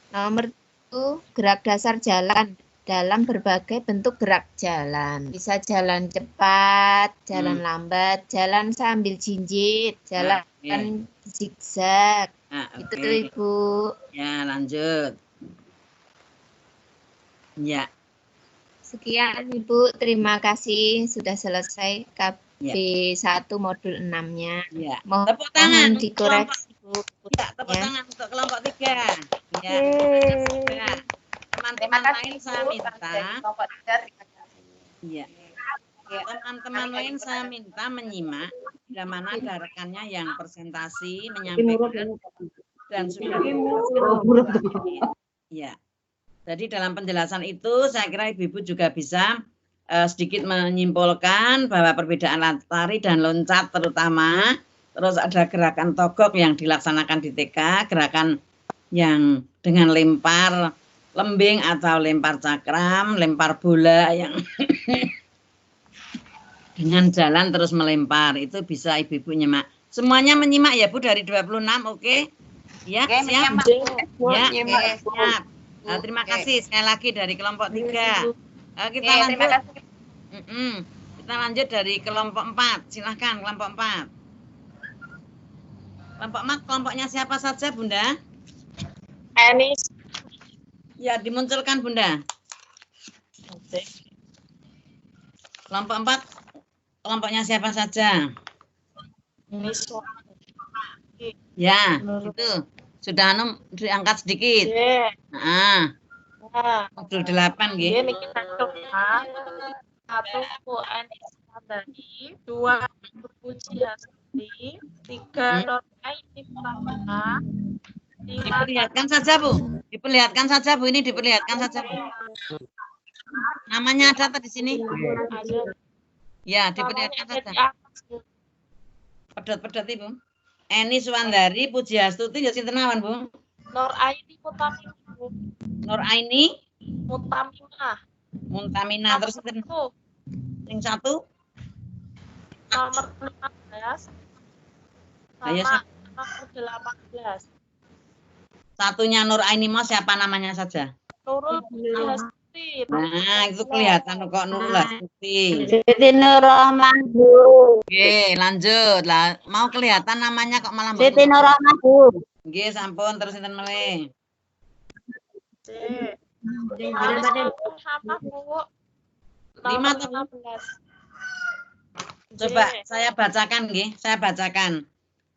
Nomor 1, gerak dasar jalan dalam berbagai bentuk gerak jalan. Bisa jalan cepat, jalan lambat, jalan sambil jinjit, jalan zigzag. Itu Ibu. Ya, lanjut. Ya. Sekian Ibu, terima kasih sudah selesai KB1 modul 6-nya. Ya. Tepuk tangan dikoreksi Bu. Ya, tepuk tangan untuk kelompok 3. Ya. Teman-teman lain saya minta. Ya. Teman-teman lain saya minta menyimak bila mana ada rekannya yang presentasi menyampaikan dan sudah ya. Jadi dalam penjelasan itu saya kira Ibu-ibu juga bisa sedikit menyimpulkan bahwa perbedaan lari dan loncat terutama, terus ada gerakan togok yang dilaksanakan di TK, gerakan yang dengan lempar lembing atau lempar cakram, lempar bola yang dengan jalan terus melempar, itu bisa Ibu-ibu nyimak. Semuanya menyimak ya Bu dari 26, oke? Ya, siap? Ya, siap. Nah, terima kasih sekali lagi dari kelompok 3. Kita lanjut. Kita lanjut dari kelompok 4. Silahkan kelompok 4. Kelompok 4 kelompoknya siapa saja Bunda? Enis. Ya, dimunculkan Bunda. Kelompok 4 kelompoknya siapa saja? Ya, itu. Sudah diangkat sedikit. Modul 8 gitu. Ini kita coba 1 Bu Anis Madani, 2 Puji Hasti, 3 Nur Aini Pramana. Diperlihatkan saja Bu. Diperlihatkan saja Bu, ini diperlihatkan saja Bu. Namanya ada di sini? Ya, diperlihatkan saja. Pedot-pedot Ibu. Eni Suwandari, Puji Astuti, ya sinten awan Bu? Nur Aini Mutamina. Nur Aini Muntamina. Terus sinten? Yang satu? Nomor 15. Sama nomor 18. Satunya Nur Aini mau siapa namanya saja? Nurul Hasti. Nah, itu kelihatan kok Nurul Hasti. Siti Nur Rahmah Bu. Oke, lanjut lah. Mau kelihatan namanya kok malah Siti Nur Rahmah Bu. Nggih, sampun terus sinten melih. Lima atau 16. Coba saya bacakan nggih, saya bacakan.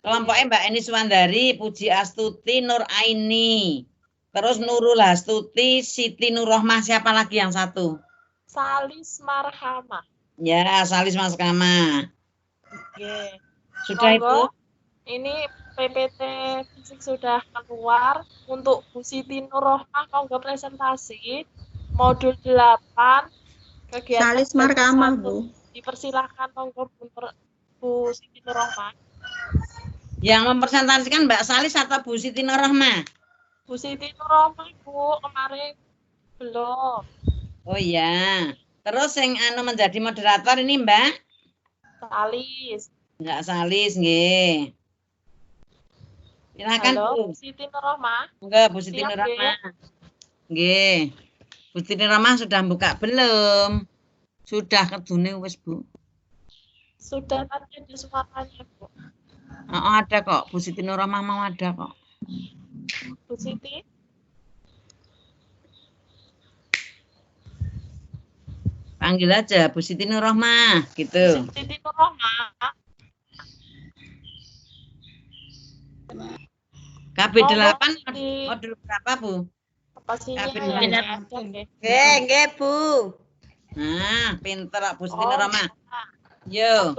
Kelompoknya Mbak Eni Suwandari, Puji Astuti, Nur Aini. Terus Nurul Astuti, Siti Nur Rahmah, siapa lagi yang satu? Salis Marhamah. Ya, Salis Marhamah. Oke. Sudah itu? Ini PPT fisik sudah keluar. Untuk Bu Siti Nur Rahmah monggo presentasi modul 8 kegiatan Salis Marhamah Bu. Dipersilahkan monggo Bu Siti Nurrohmah. Yang mempresentasikan Mbak Salis atau Bu Siti Nurrohmah? Bu Siti Nurrohmah, Bu, kemarin belum. Oh iya. Terus yang menjadi moderator ini Mbak? Salis. Enggak Salis, nggih. Silakan Bu. Halo, Bu Siti Nurrohmah. Enggak, Bu Siti Siap, Nurrohmah. Nggih. Bu Siti Nurrohmah sudah buka belum? Sudah kedune wis, Bu. Sudah tadi ada suaranya, Bu. Oh, ada kok. Bu Siti Nurrohmah mau ada kok. Bu Siti. Panggil aja Bu Siti Nurrohmah, gitu. Bu Siti Nurrohmah. KB8 modul berapa, Bu? Pastinya KB8. Nggih, Bu. Nah, pinter Bu Siti Nurrohmah. Yo.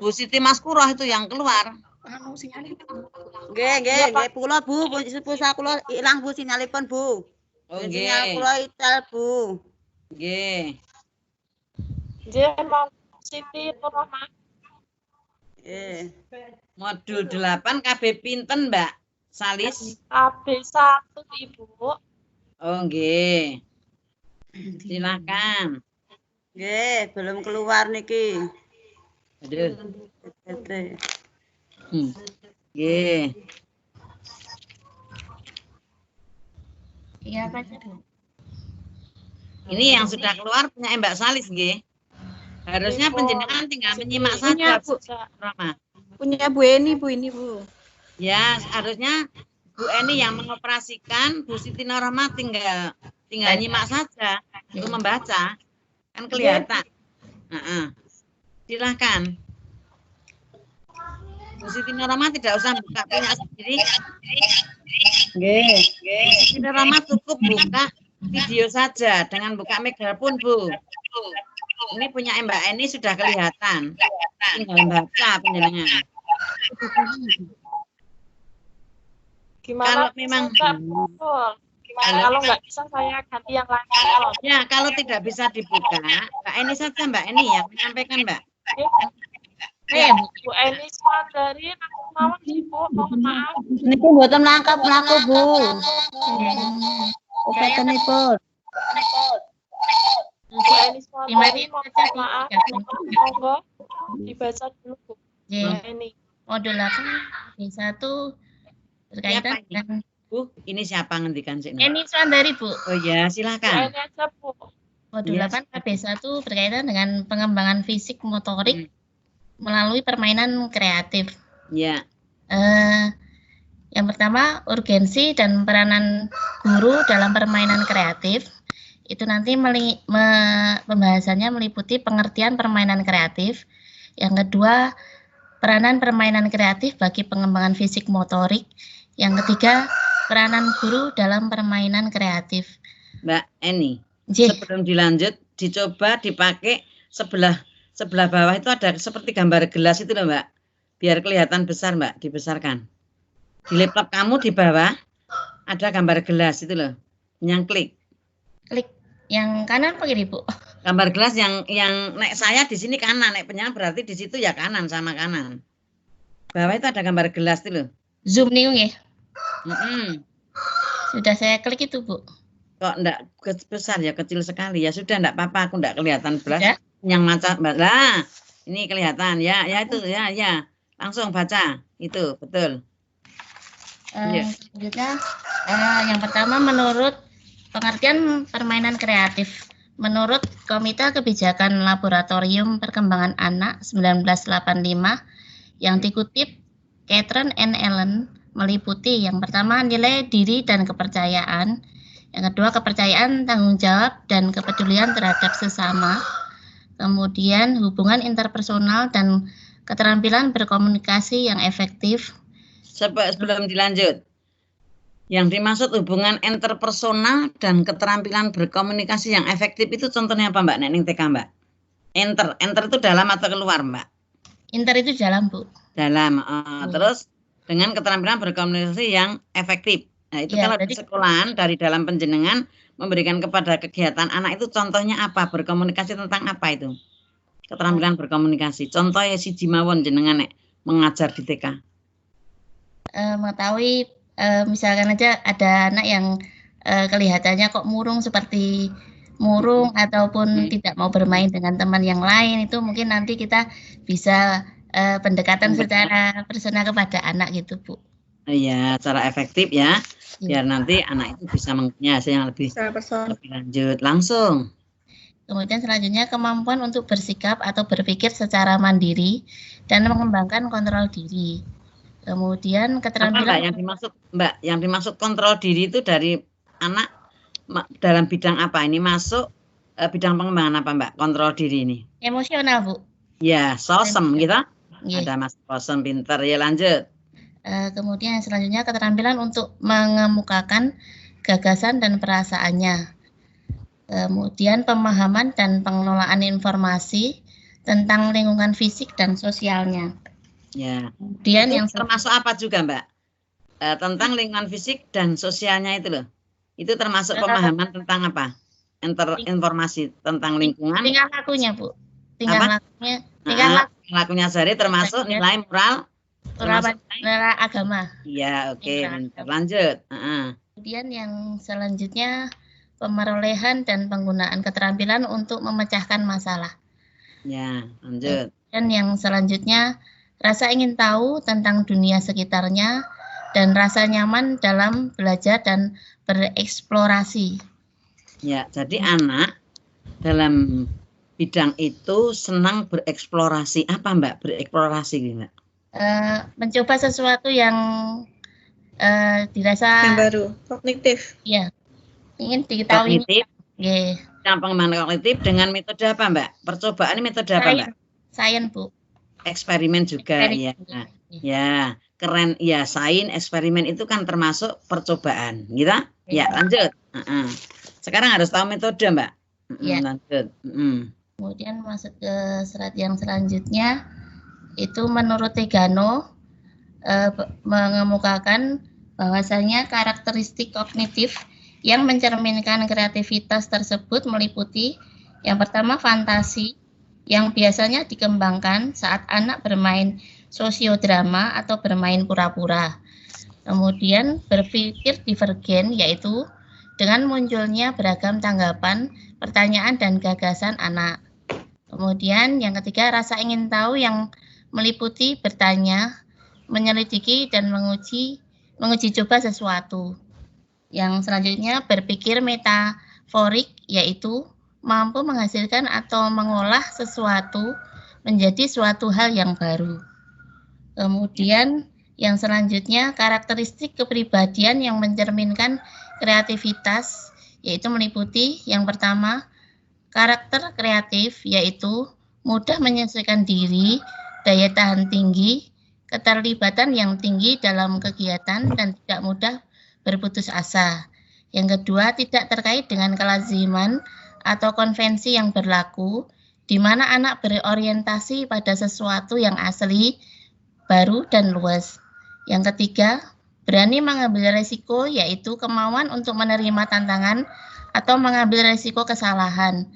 Bu Siti Maskuroh itu yang keluar. Nggih, kula Bu, pulsa kula ilang Bu sinyalipun Bu. Oh, Sinyal kula ical Bu. Nggih. Nggih, mau Siti Nurrohmah. Modul 8 KB pinten, Mbak Salis? KB 1, Ibu. Oh, nggih. Silakan. Nggih, belum keluar niki. Aduh. Nggih. Iya, Pak. Ini yang sudah keluar punya Mbak Salis, nggih. Harusnya penjenengan tinggal menyimak saja, Bu. Rama. Punya Bu Eni, Bu ini, Bu. Ya, harusnya Bu Eni yang mengoperasikan, Bu Siti Nurrohmah tinggal nyimak saja untuk membaca. Kan kelihatan. Silakan. Bu Siti Nurrohmah tidak usah buka punya sendiri. Nggih. Bu Siti Nurrohmah cukup buka video saja dengan buka megaphone, Bu. Ini punya Mbak Eni sudah kelihatan. Tinggal baca penjenengan. Gimana kalau memang kalau nggak bisa saya ganti yang lain. Ya, kalau tidak bisa dibuka, Mbak Eni saja, Mbak Eni yang menyampaikan, Mbak. Bu Eni dari mawon Ibu, mohon maaf. Niku mboten nangkap mlaku, Bu. Obatanipun. Bu Eni dari mohon maaf. Monggo dibaca dulu, Bu. Eni. Modul 8 B1 berkaitan dengan Bu, ini siapa ngendikan sih? Eni Swandari, Bu. Oh ya, silakan. Eni aja, Bu. Modul 8 KB1 berkaitan dengan pengembangan fisik motorik melalui permainan kreatif. Ya. Yang pertama, urgensi dan peranan guru dalam permainan kreatif. Itu nanti pembahasannya meliputi pengertian permainan kreatif. Yang kedua, peranan permainan kreatif bagi pengembangan fisik motorik. Yang ketiga, peranan guru dalam permainan kreatif. Mbak Eni, sebelum dilanjut, dicoba dipakai sebelah bawah itu ada seperti gambar gelas itu loh, Mbak. Biar kelihatan besar, Mbak, dibesarkan. Di laptop kamu di bawah ada gambar gelas itu loh. Yang klik. Klik yang kanan apa kiri, Bu? Gambar gelas yang nek saya di sini kanan, nek penyanyi berarti di situ ya kanan sama kanan. Bawah itu ada gambar gelas itu loh. Zoom nih, nggih. Sudah saya klik itu, Bu. Kok enggak besar ya, kecil sekali ya. Sudah enggak apa-apa, aku enggak kelihatan belas. Yang macam lah. Ini kelihatan ya, itu ya. Langsung baca. Itu betul. Selanjutnya yang pertama menurut pengertian permainan kreatif. Menurut Komite Kebijakan Laboratorium Perkembangan Anak 1985 yang dikutip Catherine N. Allen meliputi yang pertama nilai diri dan kepercayaan, yang kedua kepercayaan, tanggung jawab, dan kepedulian terhadap sesama, kemudian hubungan interpersonal dan keterampilan berkomunikasi yang efektif. Sebelum dilanjut, yang dimaksud hubungan interpersonal dan keterampilan berkomunikasi yang efektif itu contohnya apa, Mbak Neneng TK, Mbak? Enter itu dalam atau keluar, Mbak? Enter itu dalam, Bu. Dalam. Terus dengan keterampilan berkomunikasi yang efektif. Nah, itu ya, kalau di sekolahan dari dalam penjenengan memberikan kepada kegiatan anak itu contohnya apa? Berkomunikasi tentang apa itu? keterampilan berkomunikasi. Contohnya si Jimawon jenengan nek mengajar di TK. Mengetahui misalkan aja ada anak yang kelihatannya kok murung seperti murung ataupun tidak mau bermain dengan teman yang lain, itu mungkin nanti kita bisa pendekatan secara personal kepada anak gitu, Bu. Iya, cara efektif ya, biar nanti anak itu bisa mempunyai hasil yang lebih lanjut. Langsung. Kemudian selanjutnya kemampuan untuk bersikap atau berpikir secara mandiri dan mengembangkan kontrol diri. Kemudian keterampilan yang dimaksud kontrol diri itu dari anak dalam bidang apa? Ini masuk bidang pengembangan apa, Mbak? Kontrol diri ini. Emosional, Bu. Ya, sosem gitu. Ada Mas sosem pinter ya, lanjut. Kemudian selanjutnya keterampilan untuk mengemukakan gagasan dan perasaannya. Kemudian pemahaman dan pengelolaan informasi tentang lingkungan fisik dan sosialnya. Ya. Kemudian itu yang termasuk apa juga, Mbak? Tentang lingkungan fisik dan sosialnya itu loh. Itu termasuk pemahaman tentang apa? Informasi tentang lingkungan. Tingkah lakunya, Bu. Tingkah lakunya sehari termasuk nilai moral. Nilai agama. Iya, oke. Lanjut. Kemudian yang selanjutnya pemerolehan dan penggunaan keterampilan untuk memecahkan masalah. Ya, lanjut. Dan yang selanjutnya rasa ingin tahu tentang dunia sekitarnya dan rasa nyaman dalam belajar dan bereksplorasi. Ya, jadi anak dalam bidang itu senang bereksplorasi. Apa, Mbak? Bereksplorasi gimana? Mencoba sesuatu yang dirasa yang baru, kognitif. Ya, ingin diketahui. Kognitif. Yeah. Yang pengembangan kognitif dengan metode apa, Mbak? Percobaan ini metode apa, Mbak? Sains, Bu. Eksperimen juga, ya. Ya, keren. Ya, sains, eksperimen itu kan termasuk percobaan, gitu? Ya, lanjut. Sekarang harus tahu metode, Mbak. Ya. Lanjut. Kemudian masuk ke slide yang selanjutnya. Itu menurut Tegano mengemukakan bahwasanya karakteristik kognitif yang mencerminkan kreativitas tersebut meliputi yang pertama fantasi yang biasanya dikembangkan saat anak bermain sosiodrama atau bermain pura-pura. Kemudian berpikir divergen yaitu dengan munculnya beragam tanggapan, pertanyaan dan gagasan anak. Kemudian yang ketiga rasa ingin tahu yang meliputi bertanya, menyelidiki dan menguji coba sesuatu. Yang selanjutnya berpikir metaforik yaitu mampu menghasilkan atau mengolah sesuatu menjadi suatu hal yang baru. Kemudian yang selanjutnya karakteristik kepribadian yang mencerminkan kreativitas yaitu meliputi yang pertama karakter kreatif yaitu mudah menyesuaikan diri, daya tahan tinggi, keterlibatan yang tinggi dalam kegiatan dan tidak mudah berputus asa. Yang kedua, tidak terkait dengan kelaziman atau konvensi yang berlaku, di mana anak berorientasi pada sesuatu yang asli, baru, dan luas. Yang ketiga, berani mengambil risiko, yaitu kemauan untuk menerima tantangan atau mengambil risiko kesalahan.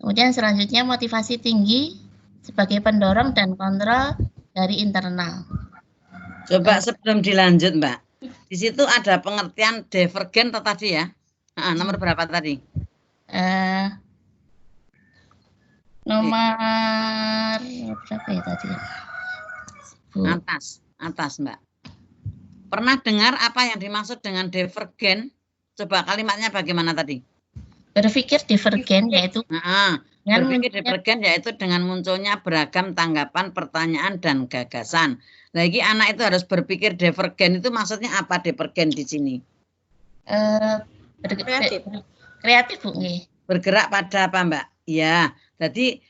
Kemudian selanjutnya motivasi tinggi sebagai pendorong dan kontrol dari internal. Coba sebelum dilanjut, Mbak. Di situ ada pengertian divergen tadi ya. Nomor berapa tadi? Nomor berapa ya tadi? Atas, Mbak. Pernah dengar apa yang dimaksud dengan divergen? Coba kalimatnya bagaimana tadi? Berpikir divergen yaitu berpikir divergen yaitu dengan munculnya beragam tanggapan, pertanyaan, dan gagasan. Lagi anak itu harus berpikir divergen itu maksudnya apa divergen di sini? Kreatif, Bu. Bergerak pada apa, Mbak? Ya, jadi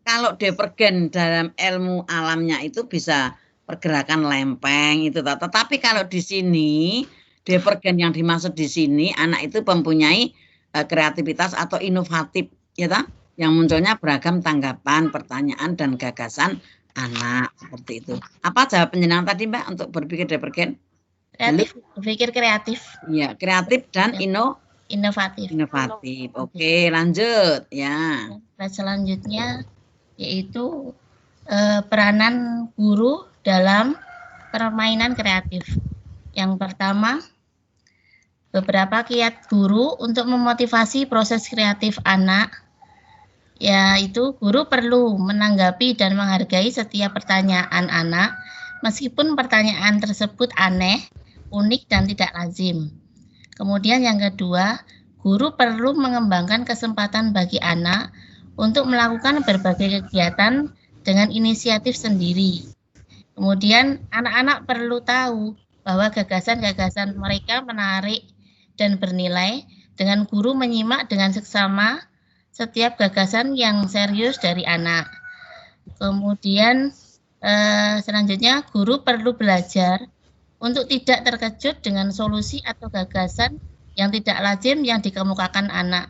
kalau divergen dalam ilmu alamnya itu bisa pergerakan lempeng itu. Tetapi kalau di sini divergen yang dimaksud di sini anak itu mempunyai kreativitas atau inovatif, ya tak? Yang munculnya beragam tanggapan, pertanyaan, dan gagasan anak seperti itu. Apa jawab penjenengan tadi, Mbak, untuk berpikir divergen? Kreatif, berpikir kreatif. Iya, kreatif dan inovatif. Inovatif. Oke, lanjut ya. Selanjutnya yaitu peranan guru dalam permainan kreatif. Yang pertama, beberapa kiat guru untuk memotivasi proses kreatif anak, yaitu guru perlu menanggapi dan menghargai setiap pertanyaan anak, meskipun pertanyaan tersebut aneh, unik, dan tidak lazim. Kemudian yang kedua, guru perlu mengembangkan kesempatan bagi anak untuk melakukan berbagai kegiatan dengan inisiatif sendiri. Kemudian anak-anak perlu tahu bahwa gagasan-gagasan mereka menarik dan bernilai, dengan guru menyimak dengan seksama setiap gagasan yang serius dari anak. Kemudian selanjutnya guru perlu belajar untuk tidak terkejut dengan solusi atau gagasan yang tidak lazim yang dikemukakan anak.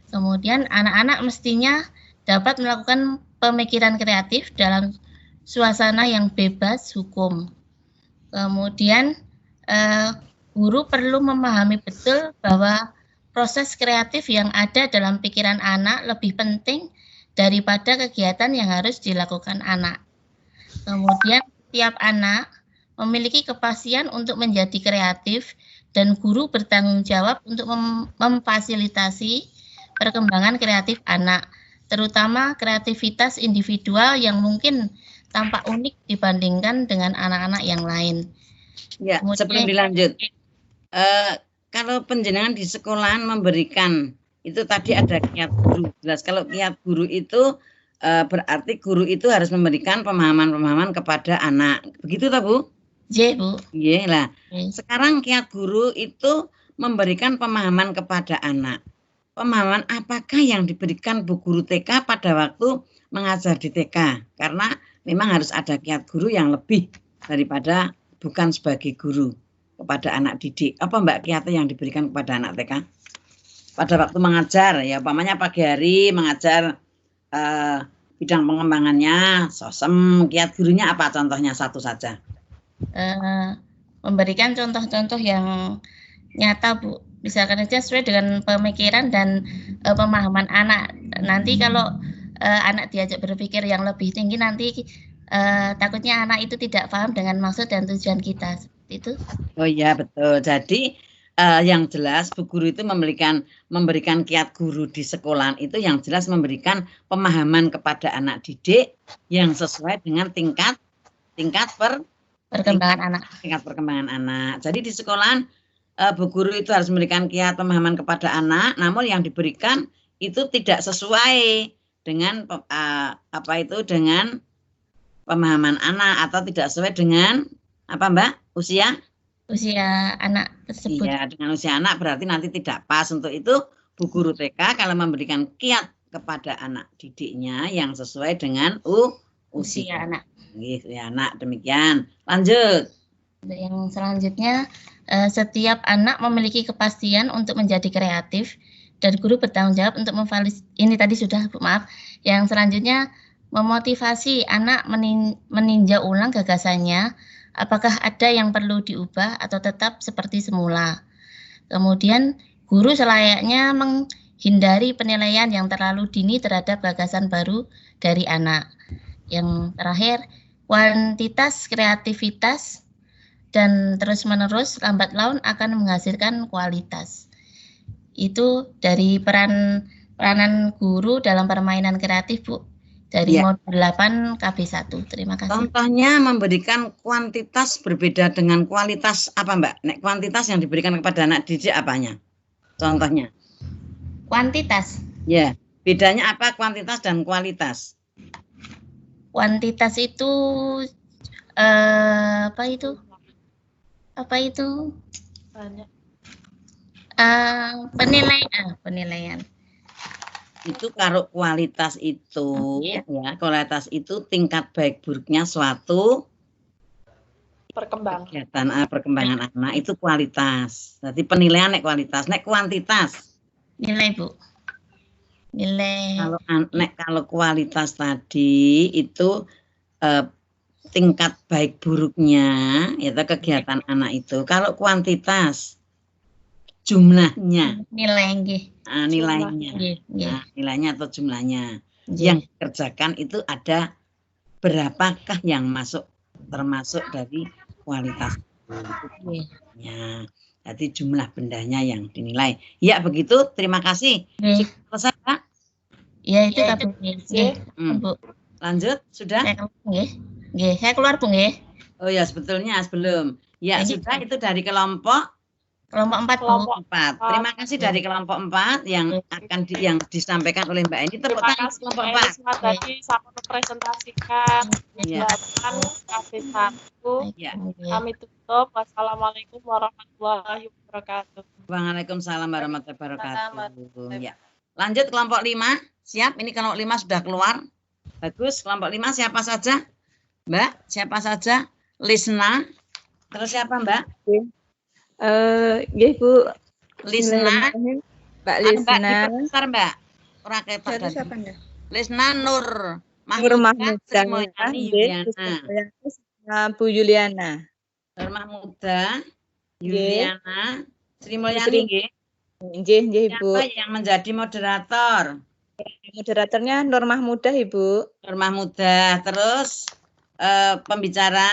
Kemudian anak-anak mestinya dapat melakukan pemikiran kreatif dalam suasana yang bebas hukum. Kemudian guru perlu memahami betul bahwa proses kreatif yang ada dalam pikiran anak lebih penting daripada kegiatan yang harus dilakukan anak. Kemudian setiap anak memiliki kepastian untuk menjadi kreatif dan guru bertanggung jawab untuk memfasilitasi perkembangan kreatif anak, terutama kreativitas individual yang mungkin tampak unik dibandingkan dengan anak-anak yang lain. Ya, sebelum dilanjut, kalau penjenengan di sekolahan memberikan, itu tadi ada kiat guru, jelas kalau kiat guru itu berarti guru itu harus memberikan pemahaman-pemahaman kepada anak, begitu tak Bu? Iya Bu. Iya lah. Sekarang kiat guru itu memberikan pemahaman kepada anak. Pemahaman apakah yang diberikan Bu Guru TK pada waktu mengajar di TK? Karena memang harus ada kiat guru yang lebih daripada bukan sebagai guru kepada anak didik. Apa Mbak kiatnya yang diberikan kepada anak TK? Pada waktu mengajar, ya umpamanya pagi hari mengajar bidang pengembangannya, sosem, kiat gurunya apa contohnya satu saja? Memberikan contoh-contoh yang nyata Bu. Misalkan saja sesuai dengan pemikiran dan pemahaman anak. Nanti kalau anak diajak berpikir yang lebih tinggi, nanti takutnya anak itu tidak paham dengan maksud dan tujuan kita. Seperti itu. Oh iya betul. Jadi yang jelas Bu Guru itu memberikan kiat guru di sekolah itu yang jelas memberikan pemahaman kepada anak didik yang sesuai dengan tingkat perkembangan anak. Jadi di sekolahan Bu Guru itu harus memberikan kiat pemahaman kepada anak, namun yang diberikan itu tidak sesuai dengan dengan pemahaman anak atau tidak sesuai dengan apa Mbak? Usia anak tersebut. Iya, dengan usia anak berarti nanti tidak pas. Untuk itu Bu Guru TK kalau memberikan kiat kepada anak didiknya yang sesuai dengan usia anak. Ya anak, demikian. Lanjut. Yang selanjutnya, setiap anak memiliki kepastian untuk menjadi kreatif dan guru bertanggung jawab untuk ini tadi sudah Bu, maaf. Yang selanjutnya memotivasi anak meninjau ulang gagasannya, apakah ada yang perlu diubah atau tetap seperti semula. Kemudian guru selayaknya menghindari penilaian yang terlalu dini terhadap gagasan baru dari anak. Yang terakhir, kuantitas kreativitas dan terus-menerus lambat laun akan menghasilkan kualitas. Itu dari peranan guru dalam permainan kreatif, Bu. Dari modul 8 KB1. Terima kasih. Contohnya memberikan kuantitas berbeda dengan kualitas apa Mbak? Nek kuantitas yang diberikan kepada anak didik apanya? Contohnya. Kuantitas. Ya, bedanya apa kuantitas dan kualitas? Kuantitas itu apa itu? Banyak. Penilaian. Itu kalau kualitas itu ya, kualitas itu tingkat baik buruknya suatu perkembangan anak itu kualitas. Jadi penilaian nek kualitas, nek kuantitas. Nilai Bu. Nilai. Kalau kualitas tadi itu tingkat baik buruknya yaitu kegiatan anak itu. Kalau kuantitas jumlahnya. Nilainya. Nilainya atau jumlahnya. Yang dikerjakan itu ada berapakah yang masuk termasuk dari kualitas. Ya, jadi jumlah bendanya yang dinilai. Ya begitu, terima kasih. Selesai Pak? Ya itu Bu. Lanjut, sudah? Saya keluar Bu nggih. Oh ya, sebetulnya sebelum. Ya sudah, itu dari kelompok 4 Bu. 4. Terima kasih dari kelompok 4 yang akan yang disampaikan oleh Mbak Eni. Tepuk tangan kelompok 4. Tadi sama mempresentasikan jawaban KB1. Kami tutup. Wassalamualaikum warahmatullahi wabarakatuh. Waalaikumsalam warahmatullahi wabarakatuh. Ya. Lanjut kelompok 5. Siap, ini kelompok 5 sudah keluar. Bagus, kelompok 5 siapa saja? Mbak, siapa saja? Lisna. Terus siapa Mbak? Nggih Bu. Lisna. Mbak Lisna. Mbak, diperbesar Mbak. Ora ketok tadi. Siapa Anda? Lisna Nur Mahmuda. Sri Mulyani Yuliana. Bu Yuliana. Nur Mahmuda, Yuliana, Sri Mulyani nggih. Nggih Bu. Siapa yang menjadi moderator? Moderatornya Nur Mahmuda Ibu. Nur Mahmuda. Terus pembicara?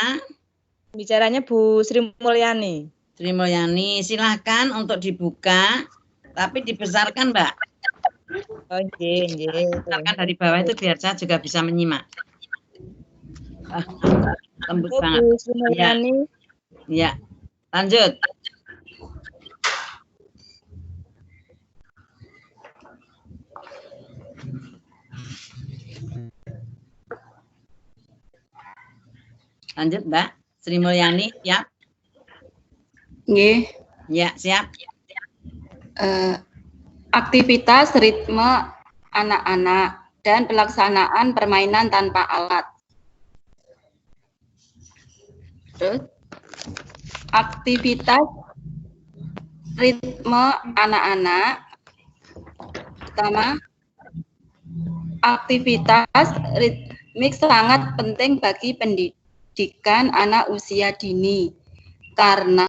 Pembicaranya Bu Sri Mulyani. Sri Mulyani, silahkan untuk dibuka, tapi dibesarkan Mbak. Oh nggih. Besarkan dari bawah itu biar saya juga bisa menyimak. Tembus banget. Bu Sri Mulyani. Ya, lanjut. Lanjut Mbak Sri Mulyani, siap? Nggih. Ya, siap. Aktivitas ritme anak-anak dan pelaksanaan permainan tanpa alat. Terus, aktivitas ritme anak-anak. Pertama, aktivitas ritmik sangat penting bagi pendidikan anak usia dini karena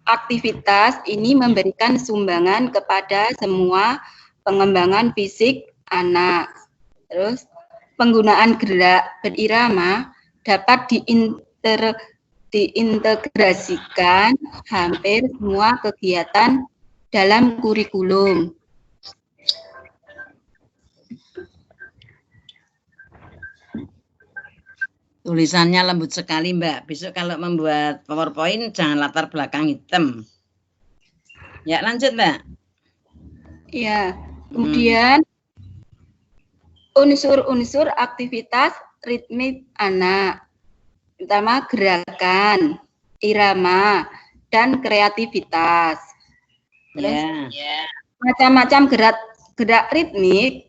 aktivitas ini memberikan sumbangan kepada semua pengembangan fisik anak. Terus, penggunaan gerak berirama dapat diintegrasikan hampir semua kegiatan dalam kurikulum. Tulisannya lembut sekali Mbak. Besok kalau membuat PowerPoint jangan latar belakang hitam. Ya lanjut Mbak. Ya, kemudian unsur-unsur aktivitas ritmik anak. Pertama gerakan, irama, dan kreativitas. Macam-macam gerak ritmik,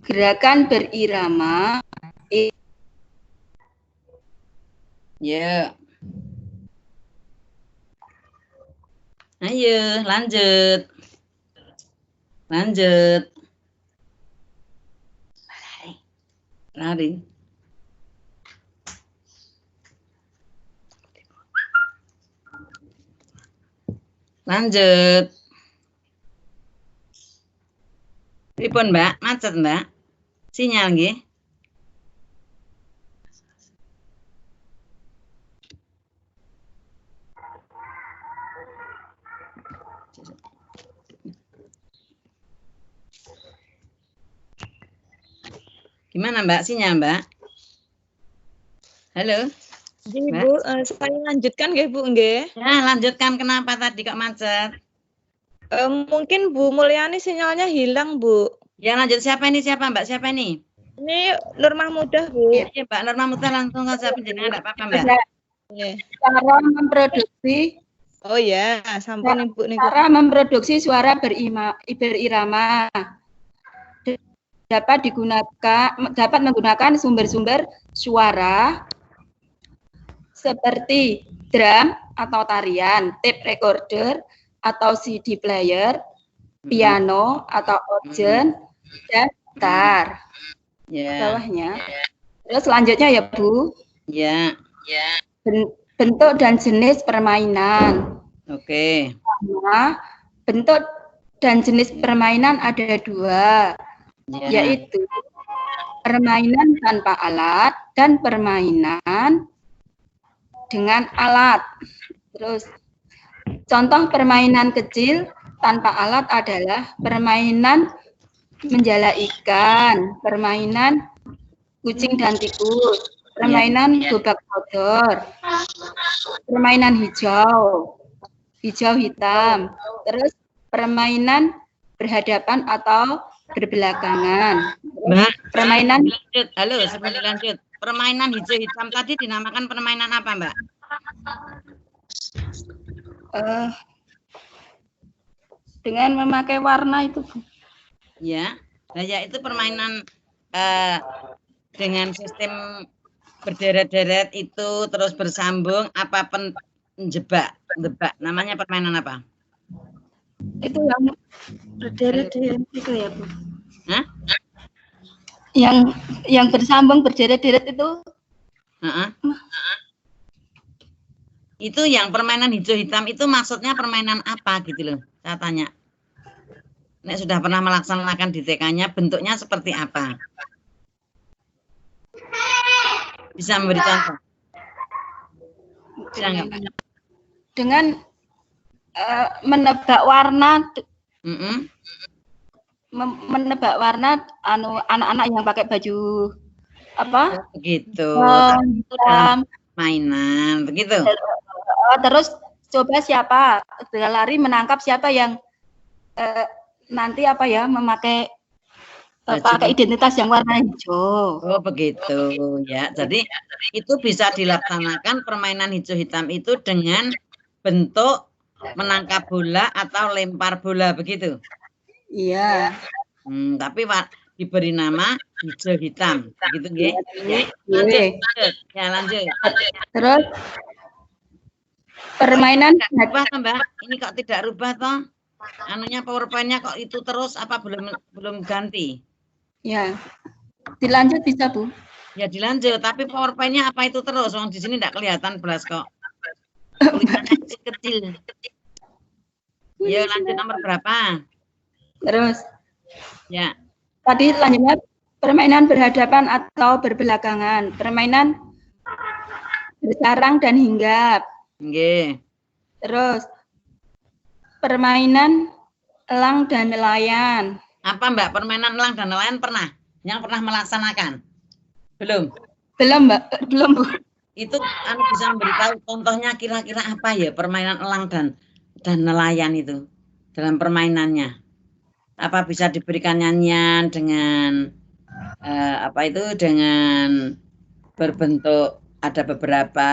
gerakan berirama. Ya. Ayo, lanjut. Lanjut. Lari. Lanjut. Pripun, Mbak? Macet, Mbak? Sinyal nggih? Gimana Mbak sinyal Mbak? Halo? Bu, saya lanjutkan nggih Bu nggih. Ya lanjutkan, kenapa tadi kok macet? Mungkin Bu Mulyani sinyalnya hilang Bu. Ya lanjut, siapa ini? Siapa Mbak? Siapa ini? Ini Nur Mahmuda Bu. Iya Mbak Nur Mahmuda, langsung saja penjenengan, enggak apa-apa Mbak. Cara memproduksi. Oh ya, sampun Ibu nih. Cara memproduksi suara berirama. Dapat menggunakan sumber-sumber suara seperti drum atau tarian, tape recorder atau CD player, piano atau organ, dan gitar. Bawahnya. Terus selanjutnya ya Bu. Ya. Bentuk dan jenis permainan. Oke. Bentuk dan jenis permainan ada dua. Yaitu permainan tanpa alat, dan permainan dengan alat. Terus, contoh permainan kecil tanpa alat adalah permainan menjala ikan, permainan kucing dan tikus, permainan gobak sodor, permainan hijau, hitam, terus permainan berhadapan atau berbelakangan. Mbak, Permainan lanjut. Halo, sebelum lanjut. Permainan hijau hitam tadi dinamakan permainan apa, Mbak? dengan memakai warna itu, Bu. Ya, nah ya itu permainan dengan sistem berderet-deret itu terus bersambung apa penjebak, namanya permainan apa? Itu yang berderet-deret itu ya, Bu. Hah? Yang bersambung berderet-deret itu. Itu yang permainan hijau hitam itu maksudnya permainan apa gitu loh, saya tanya. Nek sudah pernah melaksanakan di TK-nya, bentuknya seperti apa? Bisa memberi contoh? Dengan menebak warna, menebak warna, anak-anak yang pakai baju apa? Begitu. Itu dalam mainan, begitu. Terus coba siapa berlari menangkap siapa yang nanti apa ya memakai pakai identitas yang warna hijau. Oh begitu ya. Jadi itu bisa dilaksanakan permainan hijau hitam itu dengan bentuk menangkap bola atau lempar bola begitu. Iya. Tapi diberi nama hijau hitam begitu nggih. Lanjut. Ya lanjut. Terus permainan rubah Mbak. Ini kok tidak rubah toh? Anunya PowerPoint-nya kok itu terus apa belum ganti? Ya. Dilanjut bisa, Bu? Ya dilanjut, tapi PowerPoint-nya apa itu terus? Wong di sini tidak kelihatan belas kok. Tulisannya kecil. Ya lanjut nomor berapa? Terus. Ya. Tadi lanjutnya permainan berhadapan atau berbelakangan, permainan bersarang dan hinggap. Nggih. Terus permainan elang dan nelayan. Apa Mbak permainan elang dan nelayan pernah? Yang pernah melaksanakan? Belum? Belum Mbak, belum Bu. Itu bisa memberitahu contohnya kira-kira apa ya permainan elang dan nelayan itu dalam permainannya? Apa bisa diberikan nyanyian dengan apa itu dengan berbentuk ada beberapa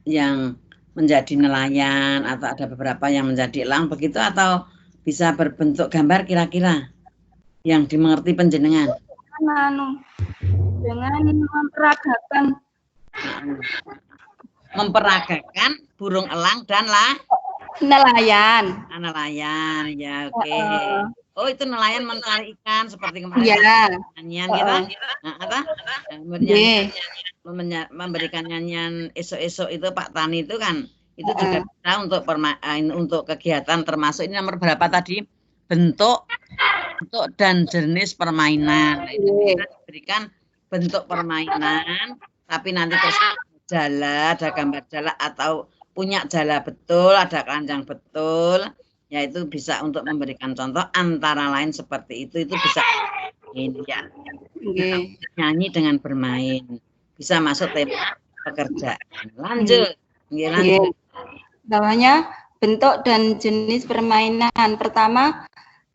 yang menjadi nelayan atau ada beberapa yang menjadi elang begitu atau bisa berbentuk gambar kira-kira yang dimengerti panjenengan? Dengan memperagakan burung elang dan nelayan. Nelayan ya oke. Oh itu nelayan mencari ikan seperti kemarin. Iya. Nyanyian kita. Kemudian memberikan nyanyian esok-esok itu Pak Tani itu kan itu juga bisa untuk kegiatan termasuk ini nomor berapa tadi bentuk dan jenis permainan. Nah, itu bisa diberikan bentuk permainan tapi nanti terus jala ada gambar jala atau punya jala betul ada keranjang betul. Ya itu bisa untuk memberikan contoh antara lain seperti itu bisa ini ya nyanyi dengan bermain bisa masuk tema pekerjaan. Lanjut. Lanjut. Bawahnya bentuk dan jenis permainan. Pertama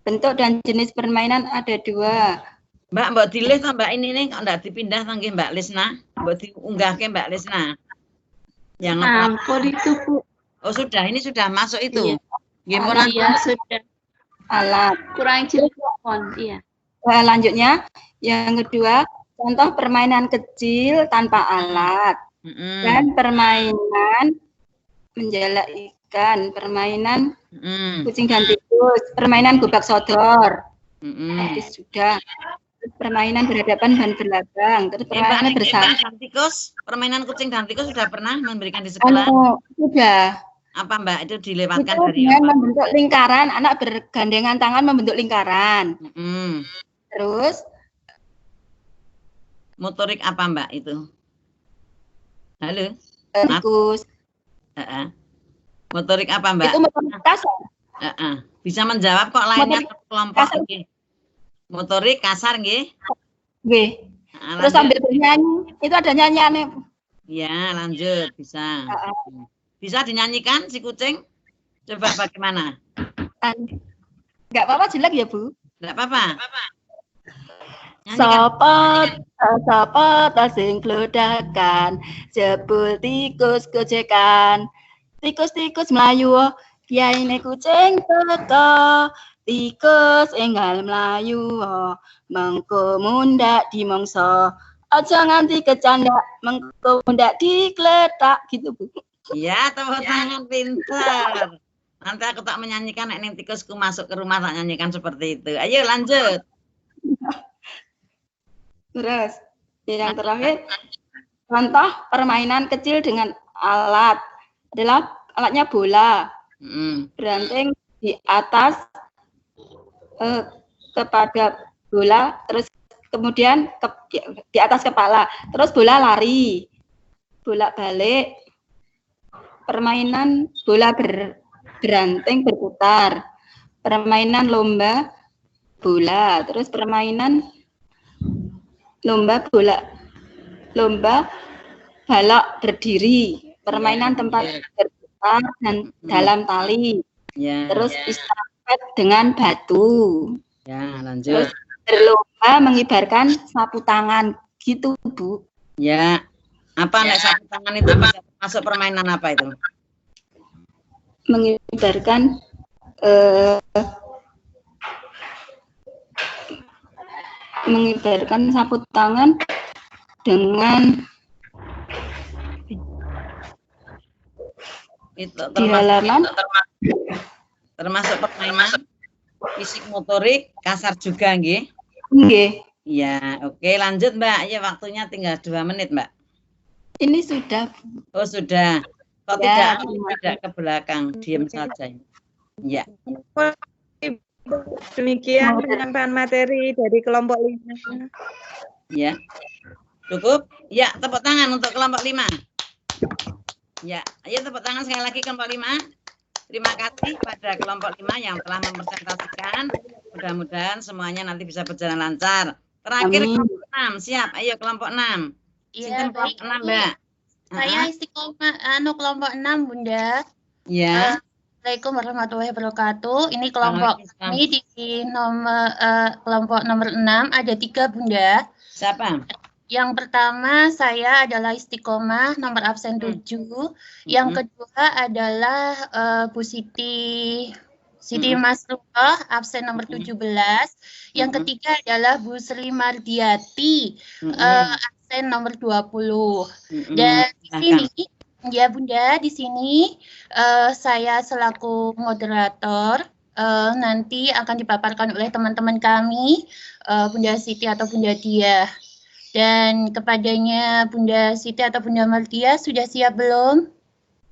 bentuk dan jenis permainan ada 2. Mbak dilih toh Mbak ini kok enggak dipindah toh nggih Mbak Lisna? Mbok diunggahke Mbak Lisna. Yang ampun itu Bu. Oh sudah ini sudah masuk itu. Iya sudah. Alat. Kurang jelas iya. Lanjutnya yang kedua contoh permainan kecil tanpa alat dan permainan menjala ikan, permainan kucing dan tikus, permainan gobak sodor. Tadi sudah. Permainan berhadapan dan belakang, terus permainan bersama. Permainan kucing dan tikus sudah pernah memberikan di sekolah? Sudah. Apa Mbak itu dilewatkan itu dari dengan apa? Membentuk lingkaran, anak bergandengan tangan membentuk lingkaran. Terus Motorik apa Mbak itu? Halo? Tikus. Motorik apa Mbak? Itu motorik kasar. Bisa menjawab kok lainnya kelompok nggih. Motorik kasar nggih. Nggih. Terus sambil bernyanyi, itu ada nyanyiannya. Ya, lanjut bisa. Bisa dinyanyikan si kucing? Coba bagaimana? Enggak apa-apa jelek ya, Bu? Enggak apa-apa. Sopot sing glodakan, jebul tikus gojekan. Tikus-tikus melayu, kiyaine kucing teko. Tikus enggal melayu, mengko mundak dimongso. Aja nganti kecandak, mengko mundak digletak gitu, Bu. Iya, tepuk tangan pintar. Nanti aku tak menyanyikan nek tikusku masuk ke rumah tak nyanyikan seperti itu. Ayo lanjut. Terus yang terakhir, contoh permainan kecil dengan alat adalah alatnya bola. Beranting di atas kepada bola, terus kemudian di atas kepala, terus bola lari, bola balik, permainan bola beranting berputar, permainan lomba bola, terus permainan lomba balok berdiri, permainan tempat berputar dan dalam tali, terus estafet dengan batu. Ya, lanjut. Terus berlomba mengibarkan sapu tangan gitu, Bu. Ya. Apa nek sapu tangan itu bisa masuk permainan apa itu? Mengibarkan sapu tangan dengan itu di halaman termasuk permainan fisik motorik kasar juga nggih? Nggih. Iya, oke lanjut Mbak. Ya waktunya tinggal 2 menit Mbak. Ini sudah. Oh sudah. Kok tidak ke belakang, diam saja. Ya. Demikian penyampaian materi dari kelompok 5. Ya. Cukup? Ya, tepuk tangan untuk kelompok 5. Ya, ayo tepuk tangan sekali lagi kelompok 5. Terima kasih pada kelompok 5 yang telah mempresentasikan. Mudah-mudahan semuanya nanti bisa berjalan lancar. Terakhir kelompok 6, siap. Ayo kelompok 6. Iya, baik. 6, Mbak. Saya istiqomah kelompok 6, Bunda. Ya. Assalamualaikum warahmatullahi wabarakatuh. Ini kelompok kami di nomor kelompok nomor 6 ada 3, Bunda. Siapa? Yang pertama saya adalah istiqomah nomor absen 7. Yang kedua adalah Bu Siti Masrurah absen nomor 17. Yang ketiga adalah Bu Sri Mardiati absen nomor 20. Dan di sini ya Bunda, di sini saya selaku moderator nanti akan dipaparkan oleh teman-teman kami, Bunda Siti atau Bunda Dia. Dan kepadanya Bunda Siti atau Bunda Mardia sudah siap belum?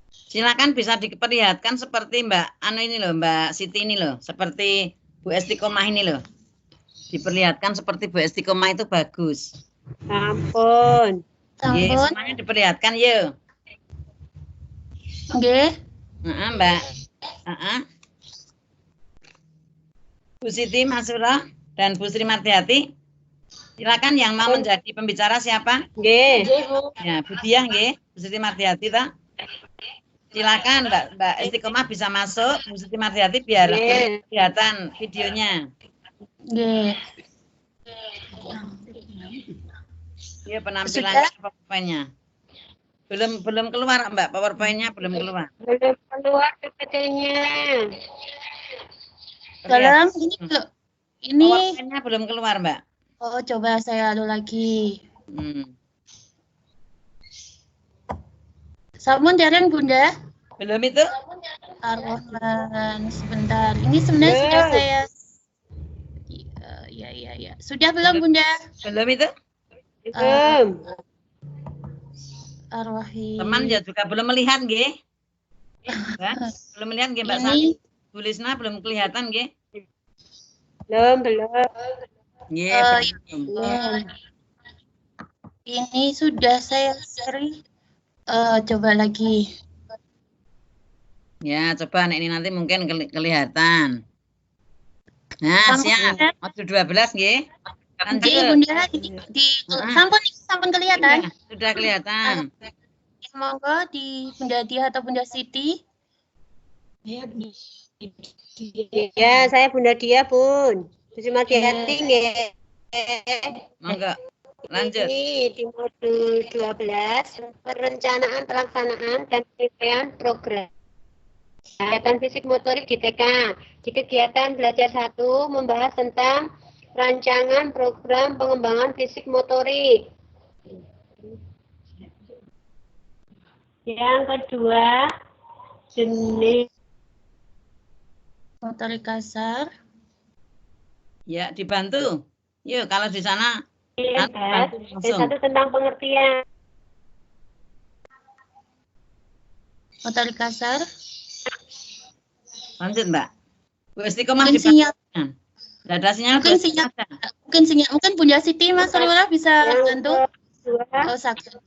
Silakan bisa diperlihatkan seperti Mbak ini loh, Mbak Siti ini loh, seperti Bu Istiqomah ini loh. Diperlihatkan seperti Bu Istiqomah itu bagus. Ampun. Yes, semuanya diperlihatkan yuk. Oke. Mbak. Bu Siti Masrurah dan Bu Sri Mardiati. Silakan yang mau menjadi pembicara siapa? Nggih. Ya, Bu Diah nggih, Bu Siti Mardiati ta? Silakan Mbak Istiqomah bisa masuk, Bu Siti Mardiati biar kelihatan videonya. Nggih. Iya, penampilannya PowerPoint-nya. Belum keluar Mbak, PowerPoint-nya belum keluar. Belum keluar PPT-nya. Dalam ini loh. Ini PowerPoint-nya belum keluar, Mbak. Oh, coba saya adu lagi. Samun jaring Bunda? Belum itu? Ar-Rahman, sebentar. Ini sebenarnya sudah saya. Ya. Sudah belum Bunda? Belum itu? Belum. Ar-Rahim. Teman ya juga belum melihat, nggih? Belum melihat nggih, Mbak Sani? Tulisnya belum kelihatan, nggih? Belum. Nggih. Ini sudah saya share. Coba lagi. Ya, coba ini nanti mungkin kelihatan. Nah, siap. Modul 12 nggih. Oke, Bunda, sampun kelihatan. Ya, sudah kelihatan. Monggo di Bunda Dia atau Bunda Siti. Ya, saya Bunda Dia, Bun. Terima hati nggih. Monggo. Lanjut. Ini di modul 12, perencanaan, pelaksanaan, dan penilaian program. Kegiatan fisik motorik di TK. Di kegiatan belajar 1 membahas tentang rancangan program pengembangan fisik motorik. Yang kedua, jenis motorik kasar. Ya, dibantu. Yuk, kalau di sana satu tentang pengertian. Motorik kasar. Lanjut, Mbak. Bu Istiqomah Mungkin sinyal. Ada sinyal. Mungkin Bunda Siti, Mas Lura bisa bantu. Oh, sakit.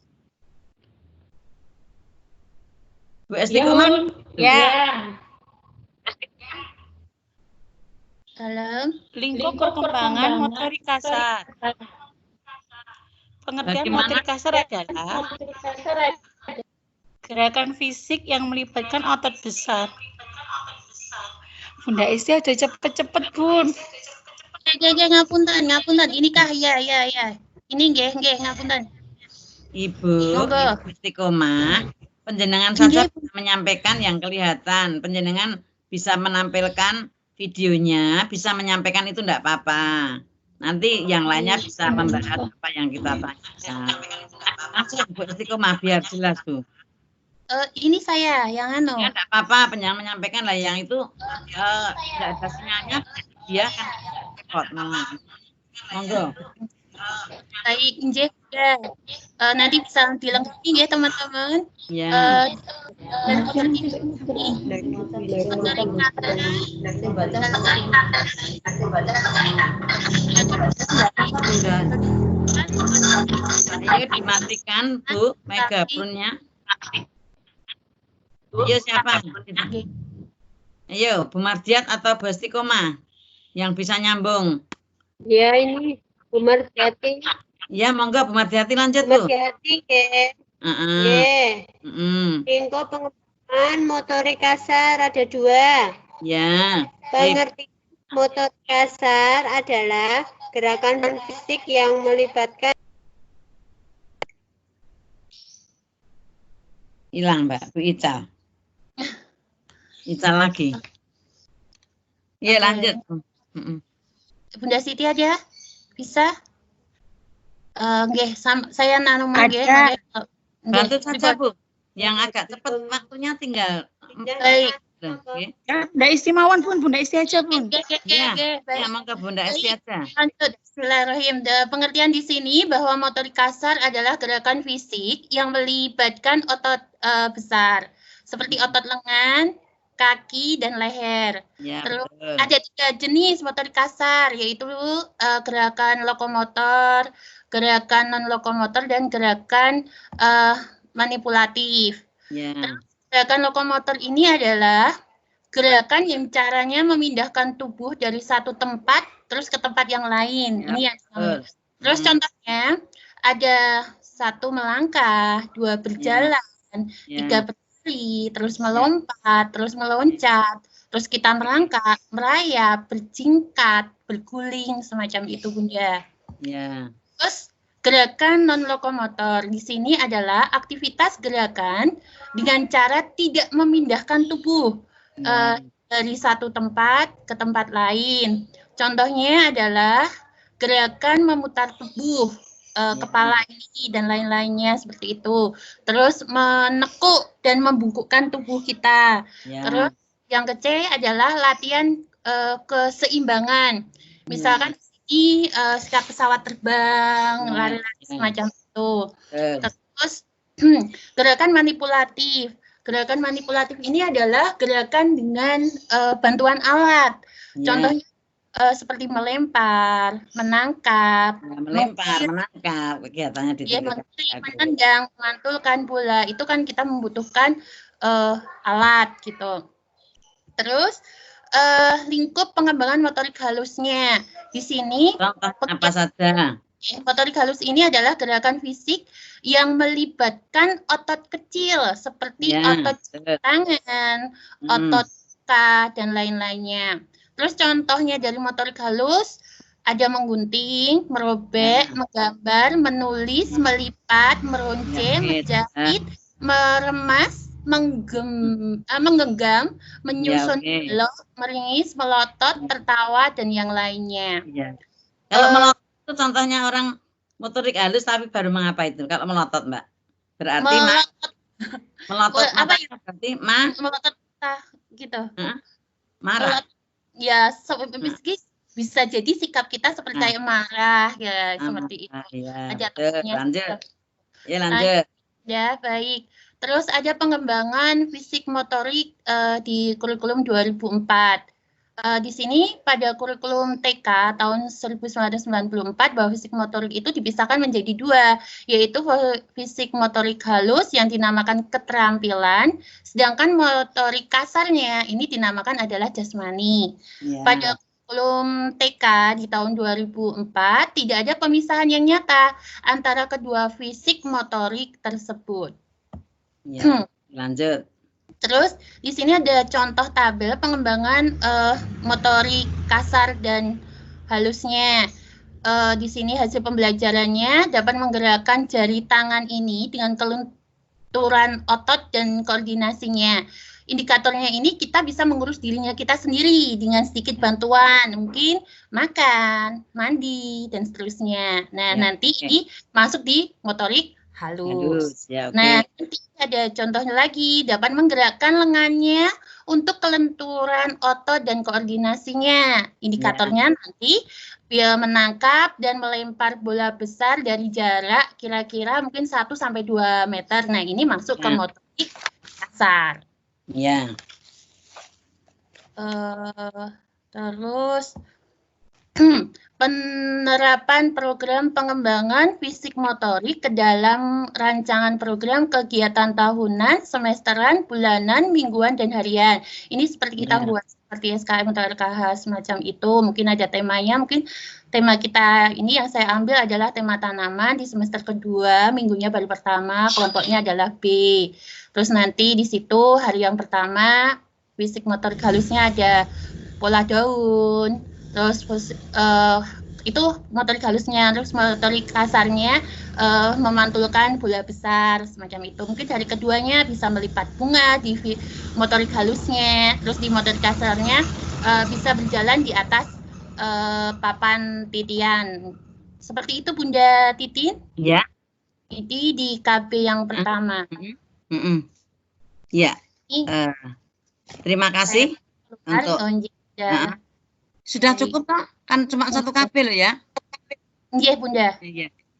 Bu Istiqomah. Ya. Dalam lingkup perkembangan motorik kasar. Pengertian motorik kasar adalah gerakan fisik yang melibatkan otot besar. Bunda Isti aja cepet-cepet, Bun. Ngapunten. Ini kah? Ya. Ini nggih, ngapunten. Ibu Istiqomah, panjenengan saja bisa menyampaikan yang kelihatan. Panjenengan bisa menampilkan videonya, bisa menyampaikan itu enggak apa-apa. Nanti yang lainnya bisa membahas apa yang kita tanyakan. Langsung Bu Istiqomah biar jelas, Bu. Ini saya yang anu. Ya enggak apa-apa, penyanyi menyampaikan lah yang itu enggak ada sinyalnya, dia kan repot namanya. Monggo. Baik, nggih. Nanti bisa dilengkapi nggih teman-teman. Ya. Dan seperti Ayo dimatikan, Bu, megaphone-nya. Ayo siapa? Ayo, Bu Mardiat atau Bu Istiqomah yang bisa nyambung. Ya, ini Bu Mardiati. Ya, monggo Bu Mardiati lanjut, Bu. Bu Mardiati, lingkup pengembangan motorik kasar ada 2. Ya. Pengertian motorik kasar adalah gerakan fisik yang melibatkan. Hilang, Mbak. Bu Ical. Ical lagi. Iya, lanjut. Bunda Siti ada? Bisa? Nggih, saya nanu nggih. Bantu saja, Bu. Yang agak cepat waktunya tinggal. Baik. Bunda Istimawan, Bun. Bunda Isti aja, Bun. Ya, monggo Bunda Isti aja. Lanjut. Bismillahirrahmanirrahim. Pengertian di sini bahwa motorik kasar adalah gerakan fisik yang melibatkan otot besar, seperti otot lengan, kaki, dan leher. Ya, terus betul. ada 3 jenis motorik kasar, yaitu gerakan lokomotor, gerakan non-lokomotor, dan gerakan manipulatif. Ya. Gerakan lokomotor ini adalah gerakan yang caranya memindahkan tubuh dari satu tempat terus ke tempat yang lain. Ya, Ini yang terus contohnya ada 1 melangkah, 2 berjalan, 3 berlari, terus melompat, terus meloncat, terus kita merangkak, merayap, berjingkat, berguling, semacam itu, Bunda. Ya. Terus gerakan non-lokomotor di sini adalah aktivitas gerakan dengan cara tidak memindahkan tubuh dari satu tempat ke tempat lain. Contohnya adalah gerakan memutar tubuh, kepala ini dan lain-lainnya seperti itu. Terus menekuk dan membungkukkan tubuh kita. Terus yang C adalah latihan keseimbangan. Misalkan ini setiap pesawat terbang, lari-lari semacam itu. Terus gerakan manipulatif. Gerakan manipulatif ini adalah gerakan dengan bantuan alat. Contohnya seperti melempar, menangkap, menangkap kegiatannya di menendang, memantulkan bola. Itu kan kita membutuhkan alat gitu. Terus lingkup pengembangan motorik halusnya. Di sini apa saja? Motorik halus ini adalah gerakan fisik yang melibatkan otot kecil seperti otot tangan, otot muka, dan lain-lainnya. Terus contohnya dari motorik halus ada menggunting, merobek, menggambar, menulis, melipat, meruncing, menjahit, meremas, menggenggam, menyusun blok, meringis, melotot, tertawa, dan yang lainnya. Kalau melotot itu contohnya orang motorik halus tapi baru mengapa itu? Kalau melotot, Mbak, berarti melotot apa ya? Berarti melotot gitu. Marah. Ya, bisa jadi sikap kita seperti kayak marah ya, seperti itu. Ada lanjut. Ya, lanjut. Ya, baik. Terus ada pengembangan fisik motorik di kurikulum 2004. Di sini pada kurikulum TK tahun 1994 bahwa fisik motorik itu dipisahkan menjadi dua, yaitu fisik motorik halus yang dinamakan keterampilan, sedangkan motorik kasarnya ini dinamakan adalah jasmani. Pada kurikulum TK di tahun 2004 tidak ada pemisahan yang nyata antara kedua fisik motorik tersebut. Lanjut. Terus di sini ada contoh tabel pengembangan motorik kasar dan halusnya. Di sini hasil pembelajarannya dapat menggerakkan jari tangan ini dengan kelenturan otot dan koordinasinya. Indikatornya ini kita bisa mengurus dirinya kita sendiri dengan sedikit bantuan, mungkin makan, mandi, dan seterusnya. Nah, nanti ini masuk di motorik halus. Nah, nanti ada contohnya lagi, dapat menggerakkan lengannya untuk kelenturan otot dan koordinasinya. Indikatornya nanti dia menangkap dan melempar bola besar dari jarak kira-kira mungkin 1-2 meter. Nah, ini masuk ke motorik kasar. Terus penerapan program pengembangan fisik motorik ke dalam rancangan program kegiatan tahunan, semesteran, bulanan, mingguan, dan harian. Ini seperti kita buat seperti SKM atau RKH semacam itu. Mungkin ada temanya, mungkin tema kita ini yang saya ambil adalah tema tanaman di semester kedua, minggunya baru pertama, kelompoknya adalah B. Terus nanti di situ hari yang pertama fisik motorik halusnya ada pola daun. Terus itu motorik halusnya, terus motorik kasarnya memantulkan bola besar semacam itu. Mungkin dari keduanya bisa melipat bunga di motorik halusnya, terus di motorik kasarnya bisa berjalan di atas papan titian. Seperti itu Bunda Titin? Ya. Ini di KB yang pertama. Ya. Terima kasih untuk. Sudah cukup, Pak? Kan cuma 1 KB loh ya? Iya, Bunda.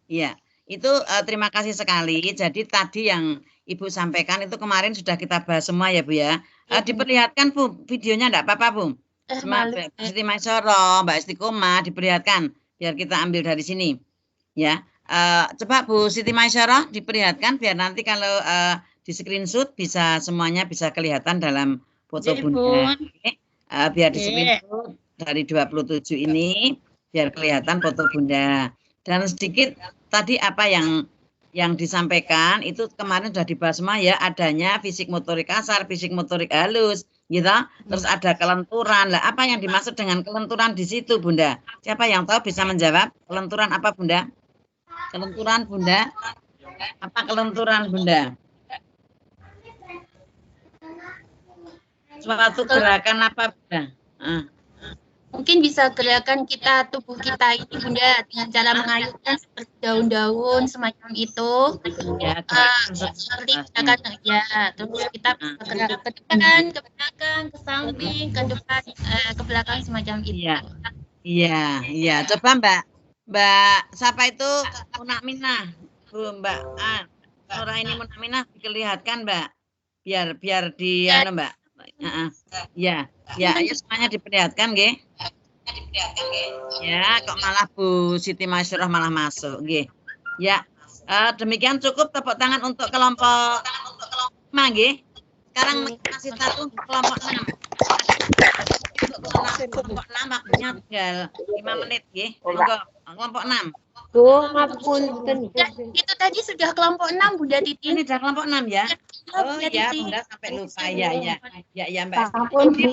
Iya. Itu terima kasih sekali. Jadi tadi yang Ibu sampaikan itu kemarin sudah kita bahas semua ya, Bu ya. Diperlihatkan, Bu, videonya enggak apa-apa, Bu? Mbak Siti Maisoro, Mbak Istiqomah, diperlihatkan biar kita ambil dari sini. Ya. Coba Bu Siti Maisoro diperlihatkan biar nanti kalau di screenshot bisa semuanya bisa kelihatan dalam foto Bunda. Biar di screenshot dari 27 ini biar kelihatan foto Bunda. Dan sedikit tadi apa yang disampaikan itu kemarin sudah dibahas semua ya, adanya fisik motorik kasar, fisik motorik halus, gitu. Terus ada kelenturan. Lah apa yang dimaksud dengan kelenturan di situ, Bunda? Siapa yang tahu bisa menjawab? Kelenturan apa, Bunda? Kelenturan, Bunda? Apa kelenturan, Bunda? Suatu gerakan apa, Bunda? Mungkin bisa gerakan kita, tubuh kita ini Bunda, dengan cara mengayunkan seperti daun-daun semacam itu. Ya, seperti gerakan ya, terus kita bergerak ke depan, ke belakang, ke samping, ke depan, ke belakang semacam itu. Iya. Coba Mbak siapa itu Munamina, Bu Mbak Nora ini Munamina diperlihatkan Mbak, biar di Mbak. Ya, ayo semuanya diperlihatkan, nggih. Ya, kok malah Bu Siti Masyurah malah masuk, nggih. Ya, demikian cukup tepuk tangan untuk kelompok 5, nggih. Sekarang masih satu kelompok 6. Untuk kelompok 6 waktunya tinggal 5 menit, nggih. Monggo, kelompok 6. Bu, ngapunten. Itu tadi sudah kelompok 6, Bunda Titin. Ini sudah kelompok 6 ya? Oh Bunda ya, Titin. Bunda sampai lupa ya, ya Mbak. Ampun, Bu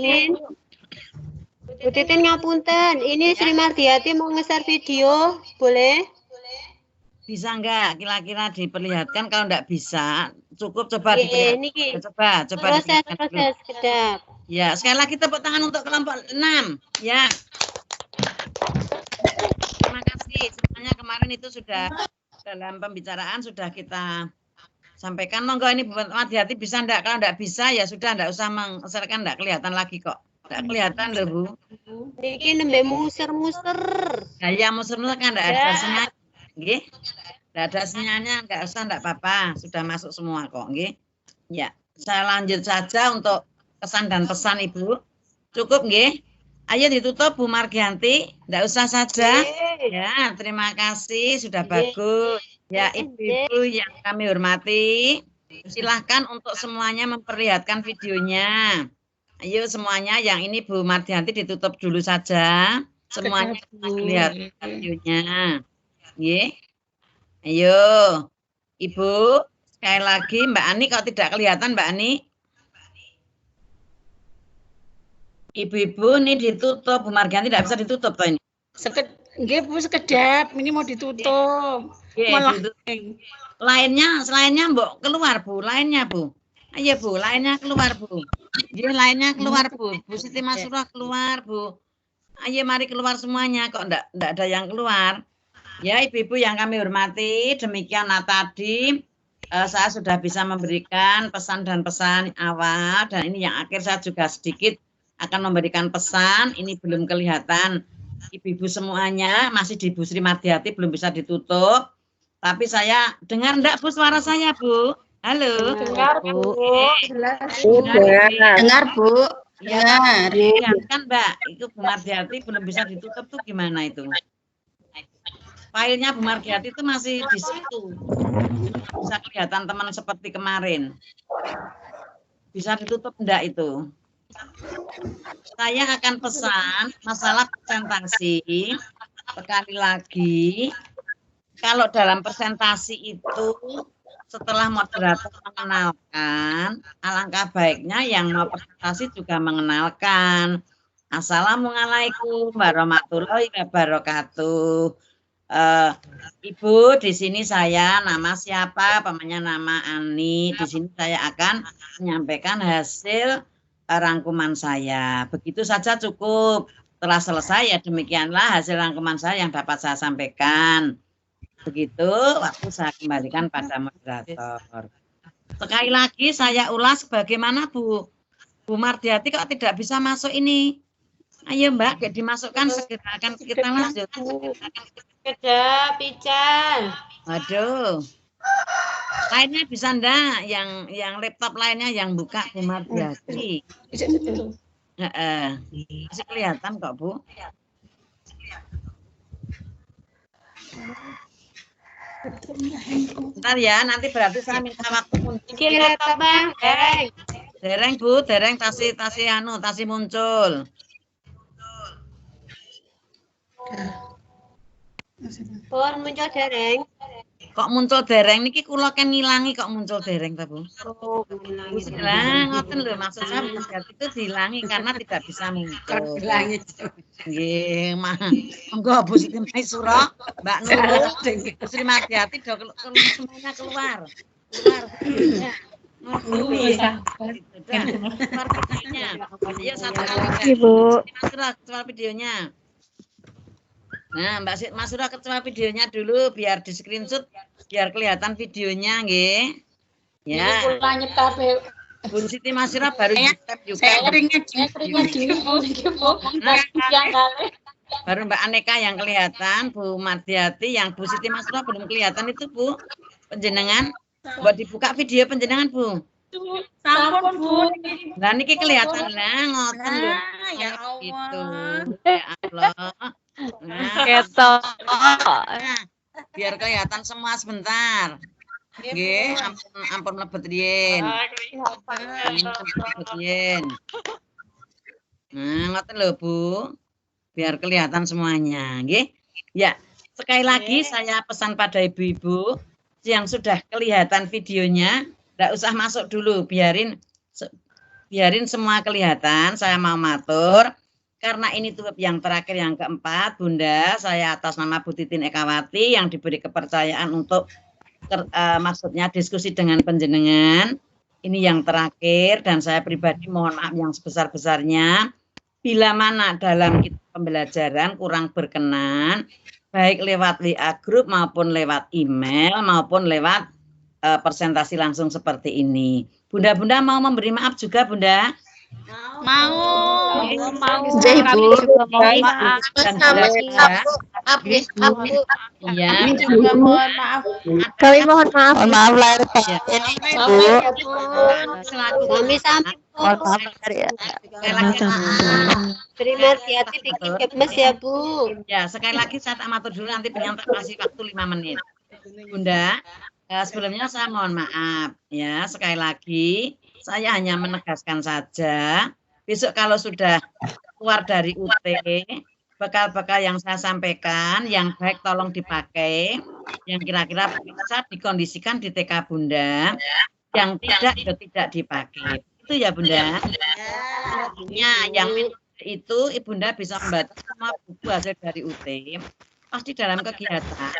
Titin ngapunten. Ini Sri Mardiati mau nge-share video, boleh? Bisa enggak kira-kira diperlihatkan? Kalau enggak bisa, cukup coba diperlihatkan. Coba diperlihatkan dulu. Proses, kedap. Ya, sekali lagi tepuk tangan untuk kelompok 6. Ya. Terima kasih. Sebenarnya kemarin itu sudah dalam pembicaraan sudah kita sampaikan. Monggo ini Bu Mardiati bisa enggak? Kalau enggak bisa ya sudah enggak usah mengeserkan, enggak kelihatan lagi kok. Enggak kelihatan loh, Bu. Niki nembe muser-muser. Nah, ya muser-muser kan enggak ada sinyal. Nggih. Enggak ada sinyalnya, enggak usah, enggak apa-apa. Sudah masuk semua kok, nggih. Ya, saya lanjut saja untuk pesan dan pesan Ibu. Cukup nggih? Ayo ditutup Bu Margianti, enggak usah saja. Ya, terima kasih sudah bagus. Ya, Ibu-ibu yang kami hormati, silahkan untuk semuanya memperlihatkan videonya. Ayo semuanya, yang ini Bu Margianti ditutup dulu saja. Semuanya lihat videonya. Nggih. Ayo. Ibu, sekali lagi Mbak Ani kalau tidak kelihatan Mbak Ani. Ibu-ibu ini ditutup, Bu Margianti tidak bisa ditutup toh ini. Nggih Bu, sekedap, ini mau ditutup. Malah lainnya mbok keluar Bu, lainnya Bu. Ayo Bu, lainnya keluar Bu. Jadi lainnya keluar Bu. Bu Siti Masyurah keluar Bu. Ayo mari keluar semuanya, kok enggak ada yang keluar. Ya ibu-ibu yang kami hormati, demikian tadi saya sudah bisa memberikan pesan dan pesan awal, dan ini yang akhir saya juga sedikit akan memberikan pesan. Ini belum kelihatan ibu-ibu semuanya, masih di Bu Sri Mardiati, belum bisa ditutup. Tapi saya dengar enggak Bu suara saya Bu? Halo. Dengar Bu. Dengar Bu. Dengar. Ya kan Mbak, itu Bu Mardiati belum bisa ditutup tuh gimana itu? Filenya Bu Mardiati itu masih di situ. Bisa kelihatan teman seperti kemarin. Bisa ditutup enggak itu? Saya akan pesan masalah presentasi. Sekali lagi, kalau dalam presentasi itu setelah moderator mengenalkan, alangkah baiknya yang mau presentasi juga mengenalkan. Assalamualaikum warahmatullahi wabarakatuh. Ibu, di sini saya nama siapa? Pamannya nama Ani. Di sini saya akan menyampaikan hasil rangkuman saya. Begitu saja cukup. Setelah selesai ya demikianlah hasil rangkuman saya yang dapat saya sampaikan. Begitu, waktu saya kembalikan pada moderator. Sekali lagi saya ulas bagaimana Bu Mardiati kok tidak bisa masuk ini. Ayo Mbak, dimasukkan segera akan kita lanjut. Kedap, Pican. Waduh. Lainnya bisa enggak? Yang laptop lainnya yang buka Bu Mardiati. Masih kelihatan kok Bu. Bentar ya, nanti berarti saya minta waktu untuk dereng Bu, dereng tasi muncul. Pun muncul dereng. Kok muncul dereng niki kula kan ngilangi kok muncul dereng ta Bu? Oh, hilang, ngoten lho maksud saya itu dihilangi karena tidak bisa muncul. Dihilangi. Nggih, monggo Bu Siti Masyurah, Mbak Nurul, Bu Sri Mardiati semuanya keluar. Ya. Keluar videonya. Ayo satu kali. Ibu. Keluar videonya. Nah, Mbak Masyurah kecuali videonya dulu biar di screenshot biar kelihatan videonya nggih. Ya. Bu Siti Masyurah baru di-tap juga. Baru Mbak Aneka yang kelihatan, Bu Mardiati yang Bu Siti Masyurah belum kelihatan itu Bu. Penjenengan buat dibuka video penjenengan Bu. Sampun Bu. Lah niki kelihatan lah ngoten lho. Ya Gitu. Allah. Ya Allah. Nah, Ketok. nah, biar kelihatan semua sebentar. Nggih, ampun mlebet riyin. Mlebet riyin. Nah, ngoten lho Bu. Biar kelihatan semuanya, nggih. Ya, sekali lagi saya pesan pada ibu-ibu yang sudah kelihatan videonya, enggak usah masuk dulu, biarin semua kelihatan. Saya mau matur karena ini tuh yang terakhir, yang keempat, Bunda, saya atas nama Bu Titin Ekawati yang diberi kepercayaan untuk maksudnya diskusi dengan panjenengan. Ini yang terakhir dan saya pribadi mohon maaf yang sebesar-besarnya bila mana dalam pembelajaran kurang berkenan, baik lewat WA group maupun lewat email maupun lewat presentasi langsung seperti ini. Bunda-bunda mau memberi maaf juga, Bunda? Mau. Iya. Mohon maaf. Kami mohon maaf. Mohon maaf lahir batin. Kami sampai terima hati bikin gemes ya Bu. Ya, sekali lagi saya tak matur dulu, nanti penyantap kasih waktu 5 menit. Bunda, sebelumnya saya mohon maaf ya, sekali lagi saya hanya menegaskan saja, besok kalau sudah keluar dari UT, bekal-bekal yang saya sampaikan, yang baik tolong dipakai, yang kira-kira bisa dikondisikan di TK Bunda, yang tidak dipakai. Itu ya Bunda. Artinya yang itu Ibunda bisa membaca semua buku hasil dari UT, pasti dalam kegiatan,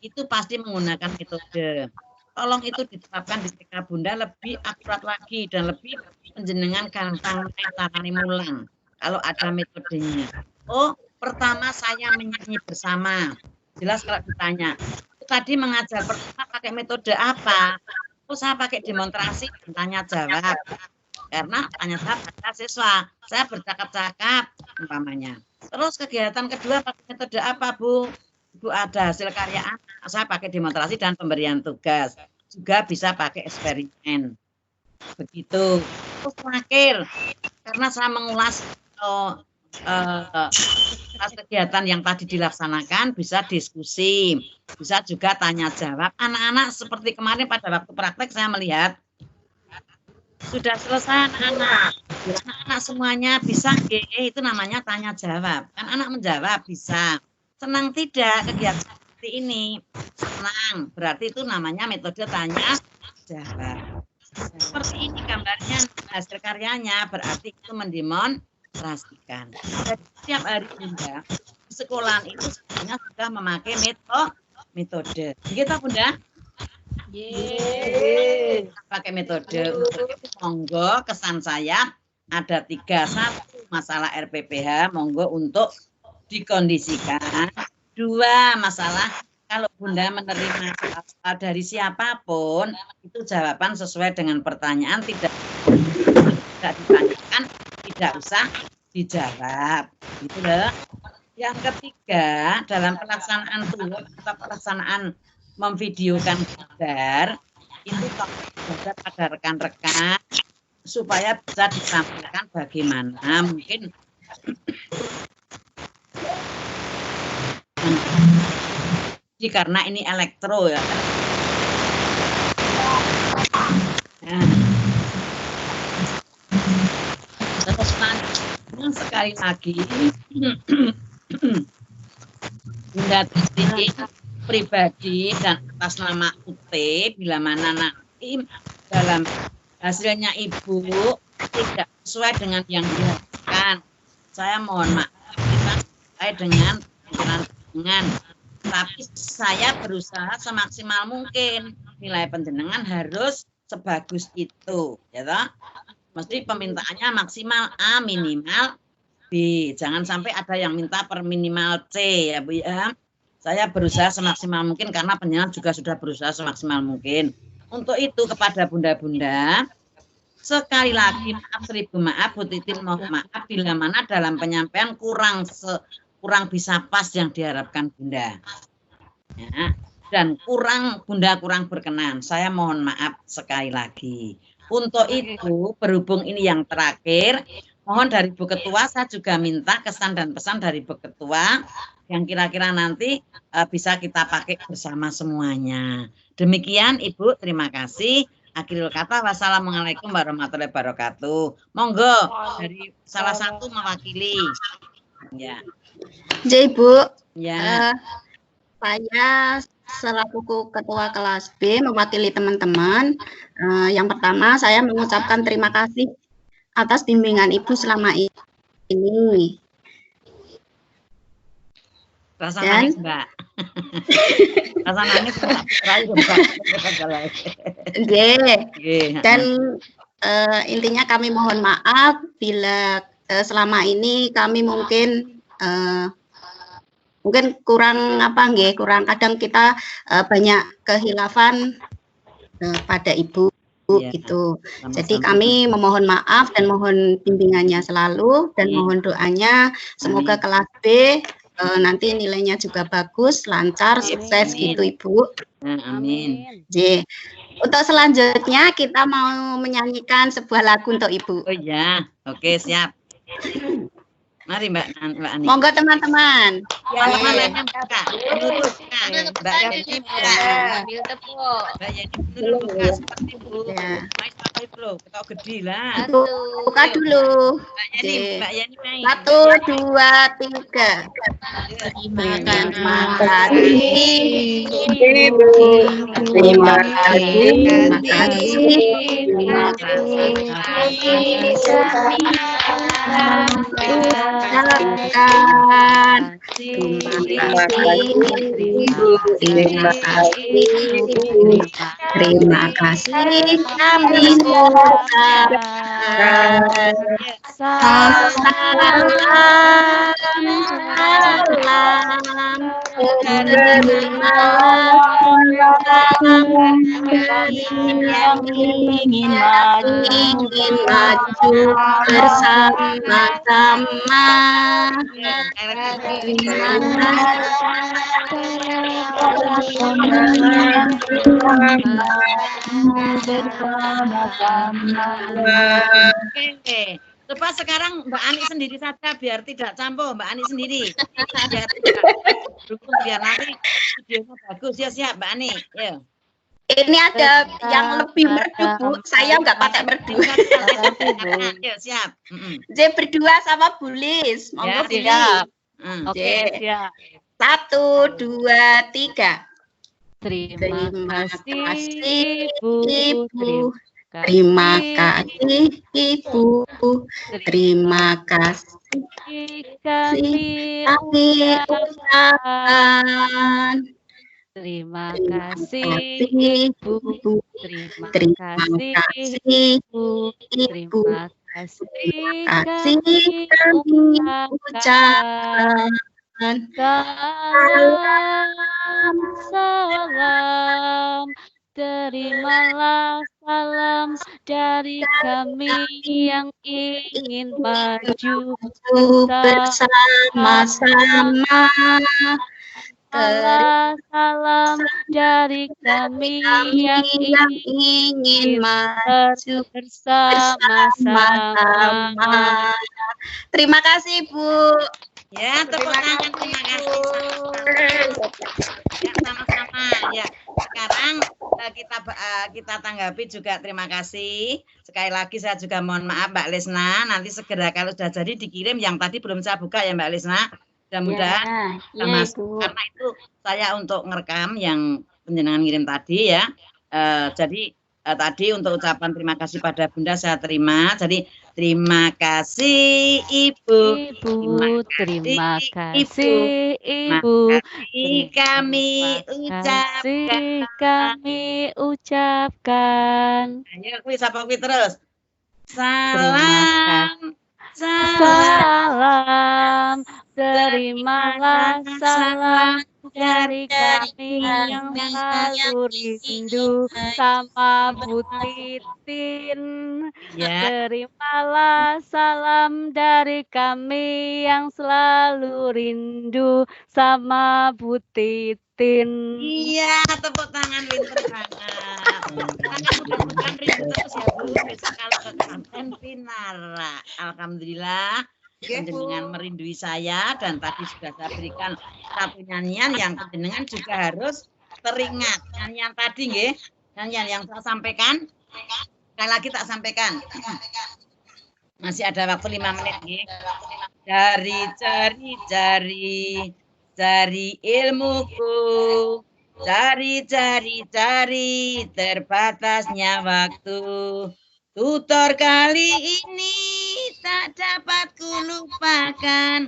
itu pasti menggunakan metode. Tolong itu diterapkan di TK Bunda lebih akurat lagi dan lebih penjenengan gampang menangani mulang kalau ada metodenya. Oh, pertama saya menyanyi bersama. Jelas kalau ditanya, tadi mengajar pertama pakai metode apa? Oh, saya pakai demonstrasi tanya jawab. Karena tanya jawab ada siswa, saya bercakap-cakap umpamanya. Terus kegiatan kedua pakai metode apa, Bu? Ibu ada hasil karya anak, saya pakai demonstrasi dan pemberian tugas. Juga bisa pakai eksperimen. Begitu. Terus terakhir, karena saya mengulas kegiatan yang tadi dilaksanakan, bisa diskusi, bisa juga tanya jawab. Anak-anak seperti kemarin pada waktu praktek saya melihat, sudah selesai anak-anak. Anak-anak semuanya bisa, itu namanya tanya jawab. Kan anak menjawab bisa. Senang tidak kegiatan seperti ini? Senang, berarti itu namanya metode tanya jawab. Seperti ini gambarnya hasil karyanya, berarti itu mendemonstrasikan. Jadi setiap hari Bunda di sekolahan itu sebenarnya sudah memakai metode. Begitu Bunda? Pakai metode. Monggo kesan saya ada 3. 1 masalah RPPH, monggo untuk dikondisikan. 2 masalah kalau Bunda menerima dari siapapun itu jawaban sesuai dengan pertanyaan, tidak ditanyakan, tidak usah dijawab. Gitu loh. Yang ketiga, dalam pelaksanaan tugas atau pelaksanaan memvideokan gambar itu juga pada rekan-rekan supaya bisa disampaikan bagaimana mungkin karena ini elektro ya. Terus sekali lagi Bunda Titi pribadi dan atas nama UT bila mana nanti dalam hasilnya Ibu tidak sesuai dengan yang diharapkan, saya mohon maaf terkait dengan tapi saya berusaha semaksimal mungkin nilai penjenengan harus sebagus itu, ya toh. Mesti permintaannya maksimal A, minimal B. Jangan sampai ada yang minta per minimal C ya Bu ya. Saya berusaha semaksimal mungkin karena penjenengan juga sudah berusaha semaksimal mungkin. Untuk itu kepada bunda-bunda, sekali lagi maaf, seribu maaf, Bu Titin mohon maaf bila mana dalam penyampaian kurang bisa pas yang diharapkan Bunda. Ya, dan Bunda kurang berkenan. Saya mohon maaf sekali lagi. Untuk itu, berhubung ini yang terakhir, mohon dari Bu Ketua, saya juga minta kesan dan pesan dari Bu Ketua yang kira-kira nanti bisa kita pakai bersama semuanya. Demikian Ibu, terima kasih. Akhirul kata, wassalamualaikum warahmatullahi wabarakatuh. Monggo dari salah satu mewakili. Ya. Ibu. Ya. Saya selaku Ketua Kelas B mewakili teman-teman. Yang pertama, saya mengucapkan terima kasih atas bimbingan Ibu selama ini. Rasa nangis, Mbak. Rasa nangis, dan intinya kami mohon maaf bila selama ini kami mungkin kurang kurang kadang kita banyak kehilafan pada Ibu gitu. Sama-sama. Jadi kami memohon maaf dan mohon bimbingannya selalu dan mohon doanya semoga kelas B nanti nilainya juga bagus, lancar, sukses gitu Ibu. Amin. Untuk selanjutnya kita mau menyanyikan sebuah lagu untuk Ibu. Oh iya, oke siap. Mari Mbak Ani. Monggo teman-teman. Ya, teman-teman buka. Mbak Yani buka. Ambil tepuk. Mbak Yani dulu buka seperti Bu. Main sampai dulu, kita gede lah. Buka dulu. Mbak Yani main. 1, 2, 3. Terima kasih. Terima kasih kami ucapkan salam yang ingin maju bersama-sama. Coba sekarang Mbak Ani sendiri saja biar tidak campur. Mbak Ani sendiri biar biar nanti videonya bagus ya. Siap Mbak Ani. Yo. Ini ada yang lebih merdu Bu. Saya nggak pakai merdu. Yo, siap. Berdua sama Bulis. Monggo Bulis. Oke, siap. 1, 2, 3. Terima kasih Ibu. Terima kasih Ibu. Terima kasih kami ucapkan. Terima kasih Ibu. Terima kasih Ibu. Terima kasih kami ucapkan. Salam, terimalah salam dari kami yang ingin maju bersama-sama. Salam dari kami yang ingin maju bersama-sama. Terima kasih Bu. Ya, tepuk tangan. Terima kasih. Ya, sama-sama. Ya, sekarang kita tanggapi juga terima kasih. Sekali lagi saya juga mohon maaf Mbak Lesna. Nanti segera kalau sudah jadi dikirim yang tadi belum saya buka ya Mbak Lesna. Mudah-mudahan karena itu saya untuk ngerekam yang penjenengan ngirim tadi ya. Jadi tadi untuk ucapan terima kasih pada Bunda saya terima. Jadi terima kasih Ibu. Terima kasih Ibu. Kami ucapkan. Ayo kuwi sapa kuwi terus. Salam. Salam, terimalah salam dari kami yang selalu rindu sama Bu Titin. Terimalah salam dari kami yang selalu rindu sama Bu Titin. Iya, tepuk tangan pinter banget. Mudah-mudahan rindu terus ya Bu. Besok kalau ke Kanten Pinara. Alhamdulillah. Panjenengan merindui saya dan tadi sudah saya berikan satu nyanyian yang panjenengan juga harus teringat. Nyanyian tadi nggih, nyanyian yang saya sampaikan. Sekali lagi tak sampaikan. Masih ada waktu 5 menit nggih. Cari ilmuku. Cari terbatasnya waktu. Tutor kali ini tak dapat kulupakan,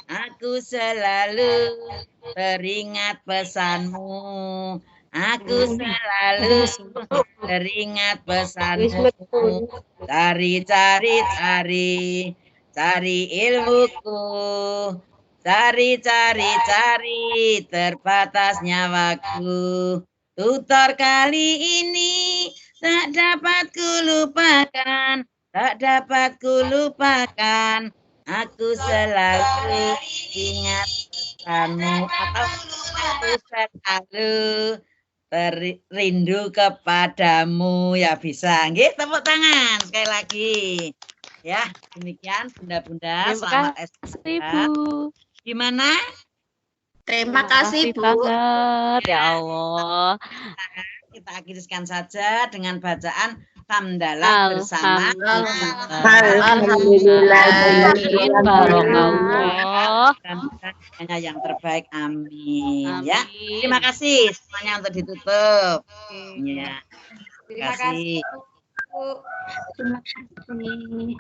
aku selalu teringat pesanmu, teringat pesanmu, cari ilmuku, cari terbatasnya waktu. Tutor kali ini tak dapat kulupakan, aku selalu ingat pesanmu, atau aku selalu rindu kepadamu. Ya bisa, nggih, tepuk tangan sekali lagi. Ya, demikian Bunda-bunda. Selamat kasih, Bu. Gimana? Terima kasih, Bu. Banget, ya Allah. Kita akhirkan saja dengan bacaan hamdalah bersama. Alhamdulillah. Dan hanya yang terbaik. Amin. Ya, terima kasih semuanya untuk ditutup. Ya, terima kasih. Terima kasih.